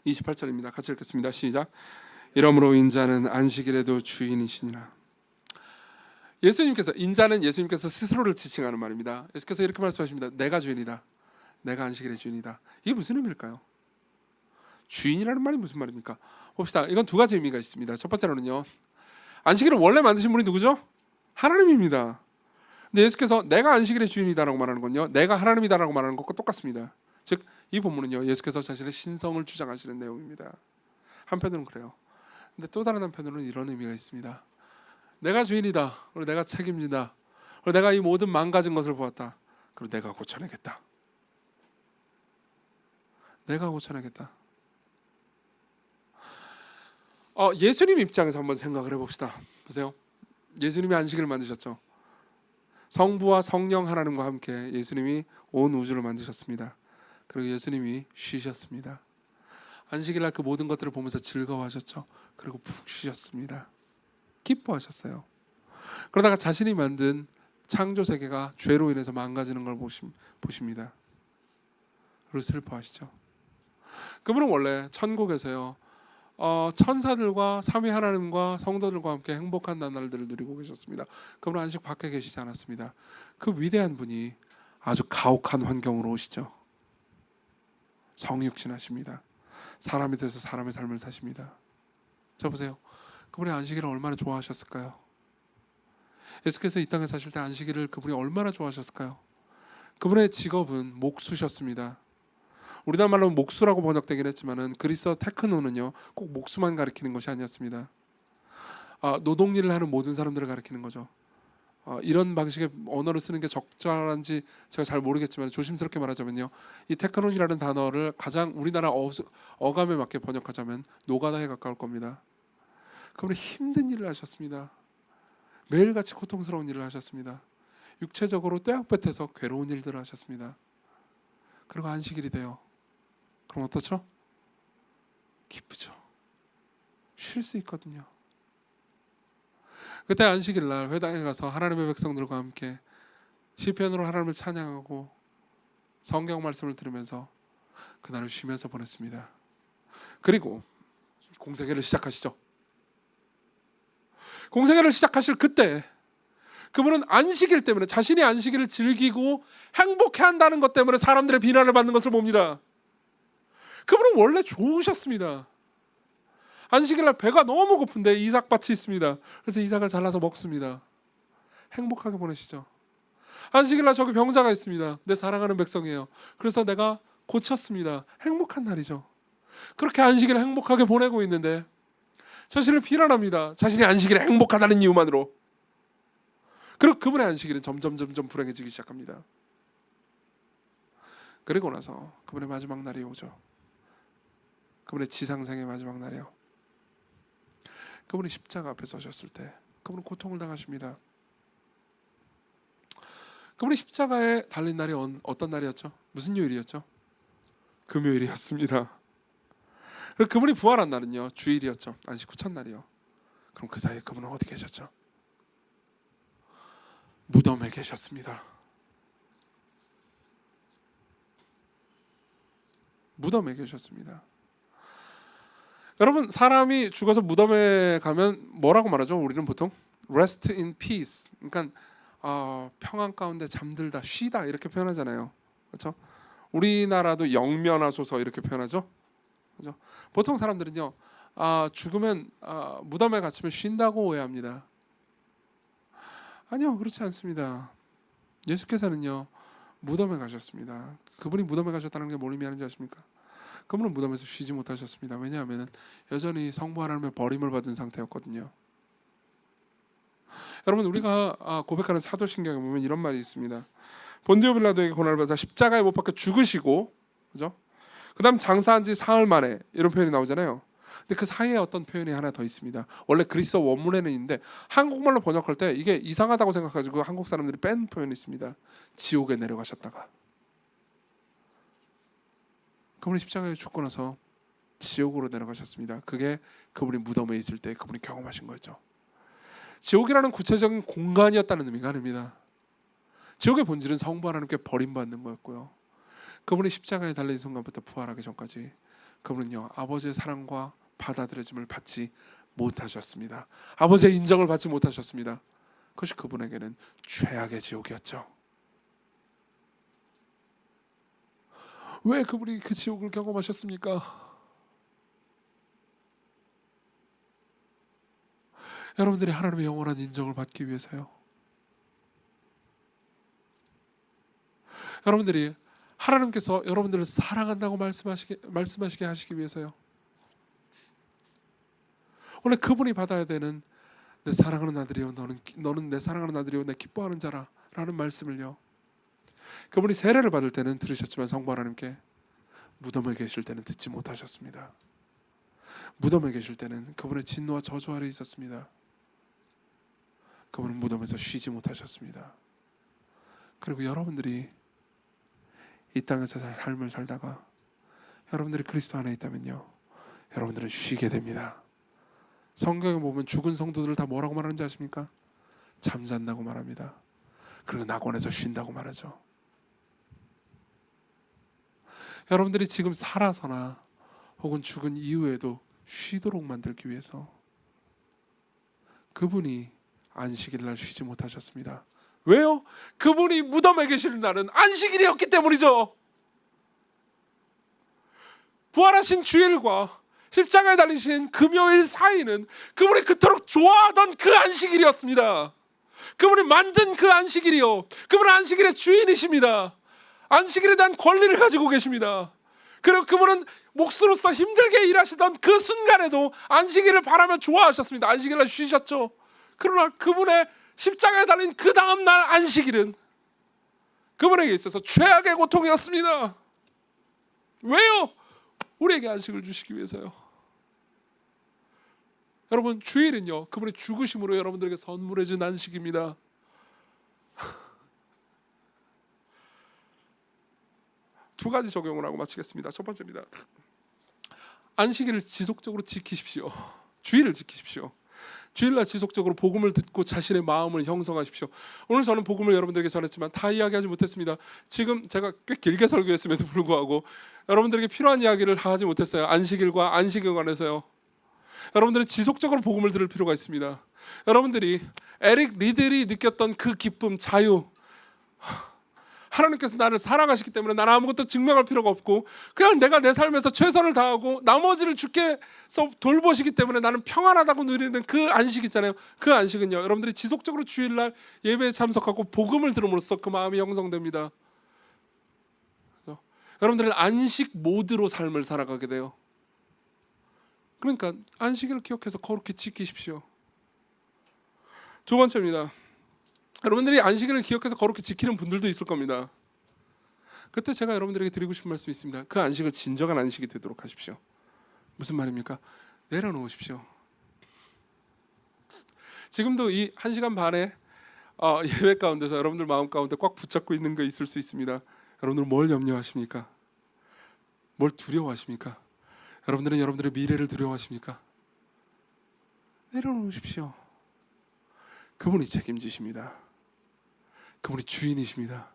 28절입니다. 같이 읽겠습니다. 시작. 이러므로 인자는 안식일에도 주인이시니라. 인자는 예수님께서 스스로를 지칭하는 말입니다. 예수께서 이렇게 말씀하십니다. 내가 주인이다. 내가 안식일의 주인이다. 이게 무슨 의미일까요? 주인이라는 말이 무슨 말입니까? 봅시다. 이건 두 가지 의미가 있습니다. 첫 번째로는요, 안식일을 원래 만드신 분이 누구죠? 하나님입니다. 근데 예수께서 내가 안식일의 주인이다라고 말하는 건요, 내가 하나님이다라고 말하는 것과 똑같습니다. 즉 이 본문은요, 예수께서 자신의 신성을 주장하시는 내용입니다. 한편으로는 그래요. 근데 또 다른 한편으로는 이런 의미가 있습니다. 내가 주인이다. 그리고 내가 책임진다. 그리고 내가 이 모든 망가진 것을 보았다. 그리고 내가 고쳐내겠다. 내가 고쳐내겠다. 예수님 입장에서 한번 생각을 해봅시다. 보세요. 예수님이 안식일을 만드셨죠. 성부와 성령 하나님과 함께 예수님이 온 우주를 만드셨습니다. 그리고 예수님이 쉬셨습니다. 안식일날 그 모든 것들을 보면서 즐거워하셨죠. 그리고 푹 쉬셨습니다. 기뻐하셨어요. 그러다가 자신이 만든 창조 세계가 죄로 인해서 망가지는 걸 보십니다. 그리고 슬퍼하시죠. 그분은 원래 천국에서요, 천사들과 삼위 하나님과 성도들과 함께 행복한 나날들을 누리고 계셨습니다. 그분은 안식 밖에 계시지 않았습니다. 그 위대한 분이 아주 가혹한 환경으로 오시죠. 성육신하십니다. 사람이 돼서 사람의 삶을 사십니다. 자 보세요. 그분이 안식일을 얼마나 좋아하셨을까요? 예수께서 이 땅에 사실 때 안식일을 그분이 얼마나 좋아하셨을까요? 그분의 직업은 목수셨습니다. 우리나라 말로 목수라고 번역되긴 했지만은 그리스어 테크노는요, 꼭 목수만 가리키는 것이 아니었습니다. 노동일을 하는 모든 사람들을 가리키는 거죠. 이런 방식의 언어를 쓰는 게 적절한지 제가 잘 모르겠지만 조심스럽게 말하자면요, 이 테크논이라는 단어를 가장 우리나라 어감에 맞게 번역하자면 노가다에 가까울 겁니다. 그분은 힘든 일을 하셨습니다. 매일같이 고통스러운 일을 하셨습니다. 육체적으로 떼약볕에서 괴로운 일들을 하셨습니다. 그리고 안식일이 돼요. 그럼 어떻죠? 기쁘죠. 쉴 수 있거든요. 그때 안식일 날 회당에 가서 하나님의 백성들과 함께 시편으로 하나님을 찬양하고 성경 말씀을 들으면서 그날을 쉬면서 보냈습니다. 그리고 공생애를 시작하시죠. 공생애를 시작하실 그때 그분은 안식일 때문에, 자신이 안식일을 즐기고 행복해한다는 것 때문에 사람들의 비난을 받는 것을 봅니다. 그분은 원래 좋으셨습니다. 안식일날 배가 너무 고픈데 이삭밭이 있습니다. 그래서 이삭을 잘라서 먹습니다. 행복하게 보내시죠. 안식일날 저기 병자가 있습니다. 내 사랑하는 백성이에요. 그래서 내가 고쳤습니다. 행복한 날이죠. 그렇게 안식일을 행복하게 보내고 있는데 자신을 비난합니다. 자신이 안식일에 행복하다는 이유만으로. 그리고 그분의 안식일은 점점 불행해지기 시작합니다. 그리고 나서 그분의 마지막 날이 오죠. 그분의 지상생의 마지막 날이요. 그분이 십자가 앞에 서셨을 때 그분은 고통을 당하십니다. 그분이 십자가에 달린 날이 어떤 날이었죠? 무슨 요일이었죠? 금요일이었습니다. 그리고 그분이 부활한 날은요, 주일이었죠. 안식 후 첫날이요. 그럼 그 사이에 그분은 어디 계셨죠? 무덤에 계셨습니다. 무덤에 계셨습니다. 여러분, 사람이 죽어서 무덤에 가면 뭐라고 말하죠? 우리는 보통 rest in peace, 그러니까 평안 가운데 잠들다, 쉬다 이렇게 표현하잖아요. 그렇죠? 우리나라도 영면하소서 이렇게 표현하죠. 그렇죠? 보통 사람들은요, 죽으면 무덤에 갇히면 쉰다고 오해합니다. 아니요, 그렇지 않습니다. 예수께서는요, 무덤에 가셨습니다. 그분이 무덤에 가셨다는 게 뭘 의미하는지 아십니까? 그분은 무덤에서 쉬지 못하셨습니다. 왜냐하면 여전히 성부 하나님의 버림을 받은 상태였거든요. 여러분, 우리가 고백하는 사도신경에 보면 이런 말이 있습니다. 본디오 빌라도에게 고난을 받아 십자가에 못 박혀 죽으시고, 그죠? 그다음 장사한 지 사흘 만에 이런 표현이 나오잖아요. 근데 그 사이에 어떤 표현이 하나 더 있습니다. 원래 그리스어 원문에는 있는데 한국말로 번역할 때 이게 이상하다고 생각해가지고 한국 사람들이 뺀 표현이 있습니다. 지옥에 내려가셨다가. 그분이 십자가에 죽고 나서 지옥으로 내려가셨습니다. 그게 그분이 무덤에 있을 때 그분이 경험하신 거죠. 지옥이라는 구체적인 공간이었다는 의미가 아닙니다. 지옥의 본질은 성부 하나님께 버림받는 거였고요. 그분이 십자가에 달린 순간부터 부활하기 전까지 그분은요, 아버지의 사랑과 받아들여짐을 받지 못하셨습니다. 아버지의 인정을 받지 못하셨습니다. 그것이 그분에게는 죄악의 지옥이었죠. 왜 그분이 그 지옥을 경험하셨습니까? 여러분들이 하나님의 영원한 인정을 받기 위해서요. 여러분들이 하나님께서 여러분들을 사랑한다고 말씀하시게 하시기 위해서요. 원래 그분이 받아야 되는 내 사랑하는 아들이요, 너는 내 사랑하는 아들이요, 내 기뻐하는 자라 라는 말씀을요, 그분이 세례를 받을 때는 들으셨지만 성부 하나님께 무덤에 계실 때는 듣지 못하셨습니다. 무덤에 계실 때는 그분의 진노와 저주 아래 있었습니다. 그분은 무덤에서 쉬지 못하셨습니다. 그리고 여러분들이 이 땅에서 삶을 살다가 여러분들이 그리스도 안에 있다면요, 여러분들은 쉬게 됩니다. 성경에 보면 죽은 성도들을 다 뭐라고 말하는지 아십니까? 잠잔다고 말합니다. 그리고 낙원에서 쉰다고 말하죠. 여러분들이 지금 살아서나 혹은 죽은 이후에도 쉬도록 만들기 위해서 그분이 안식일 날 쉬지 못하셨습니다. 왜요? 그분이 무덤에 계시는 날은 안식일이었기 때문이죠. 부활하신 주일과 십자가에 달리신 금요일 사이는 그분이 그토록 좋아하던 그 안식일이었습니다. 그분이 만든 그 안식일이요, 그분은 안식일의 주인이십니다. 안식일에 대한 권리를 가지고 계십니다. 그리고 그분은 몫으로서 힘들게 일하시던 그 순간에도 안식일을 바라며 좋아하셨습니다. 안식일을 쉬셨죠. 그러나 그분의 십자가에 달린 그 다음날 안식일은 그분에게 있어서 최악의 고통이었습니다. 왜요? 우리에게 안식을 주시기 위해서요. 여러분, 주일은요, 그분의 죽으심으로 여러분들에게 선물해 준 안식입니다. 두 가지 적용을 하고 마치겠습니다. 첫 번째입니다. 안식일을 지속적으로 지키십시오. 주일을 지키십시오. 주일날 지속적으로 복음을 듣고 자신의 마음을 형성하십시오. 오늘 저는 복음을 여러분들에게 전했지만 다 이야기하지 못했습니다. 지금 제가 꽤 길게 설교했음에도 불구하고 여러분들에게 필요한 이야기를 다 하지 못했어요. 안식일과 안식에 관해서요. 여러분들은 지속적으로 복음을 들을 필요가 있습니다. 여러분들이 에릭 리들이 느꼈던 그 기쁨, 자유, 하나님께서 나를 사랑하시기 때문에 나는 아무것도 증명할 필요가 없고 그냥 내가 내 삶에서 최선을 다하고 나머지를 주께서 돌보시기 때문에 나는 평안하다고 누리는 그 안식 있잖아요. 그 안식은요, 여러분들이 지속적으로 주일날 예배에 참석하고 복음을 들음으로써 그 마음이 형성됩니다. 여러분들은 안식 모드로 삶을 살아가게 돼요. 그러니까 안식일을 기억해서 거룩히 지키십시오. 두 번째입니다. 여러분들이 안식일을 기억해서 거룩히 지키는 분들도 있을 겁니다. 그때 제가 여러분들에게 드리고 싶은 말씀이 있습니다. 그 안식을 진정한 안식이 되도록 하십시오. 무슨 말입니까? 내려놓으십시오. 지금도 이 1시간 반의 예배 가운데서 여러분들 마음 가운데 꽉 붙잡고 있는 거 있을 수 있습니다. 여러분들 뭘 염려하십니까? 뭘 두려워하십니까? 여러분들은 여러분들의 미래를 두려워하십니까? 내려놓으십시오. 그분이 책임지십니다. 그분이 주인이십니다.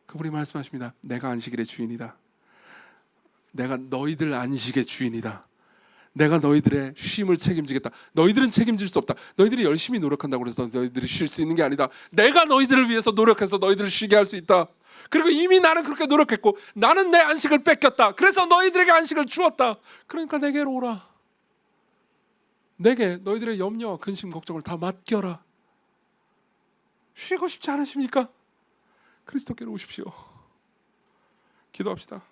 그분이 말씀하십니다. 내가 안식일의 주인이다. 내가 너희들 안식의 주인이다. 내가 너희들의 쉼을 책임지겠다. 너희들은 책임질 수 없다. 너희들이 열심히 노력한다고 해서 너희들이 쉴 수 있는 게 아니다. 내가 너희들을 위해서 노력해서 너희들을 쉬게 할 수 있다. 그리고 이미 나는 그렇게 노력했고 나는 내 안식을 뺏겼다. 그래서 너희들에게 안식을 주었다. 그러니까 내게로 오라. 내게 너희들의 염려와 근심 걱정을 다 맡겨라. 쉬고 싶지 않으십니까? 그리스도께로 오십시오. 기도합시다.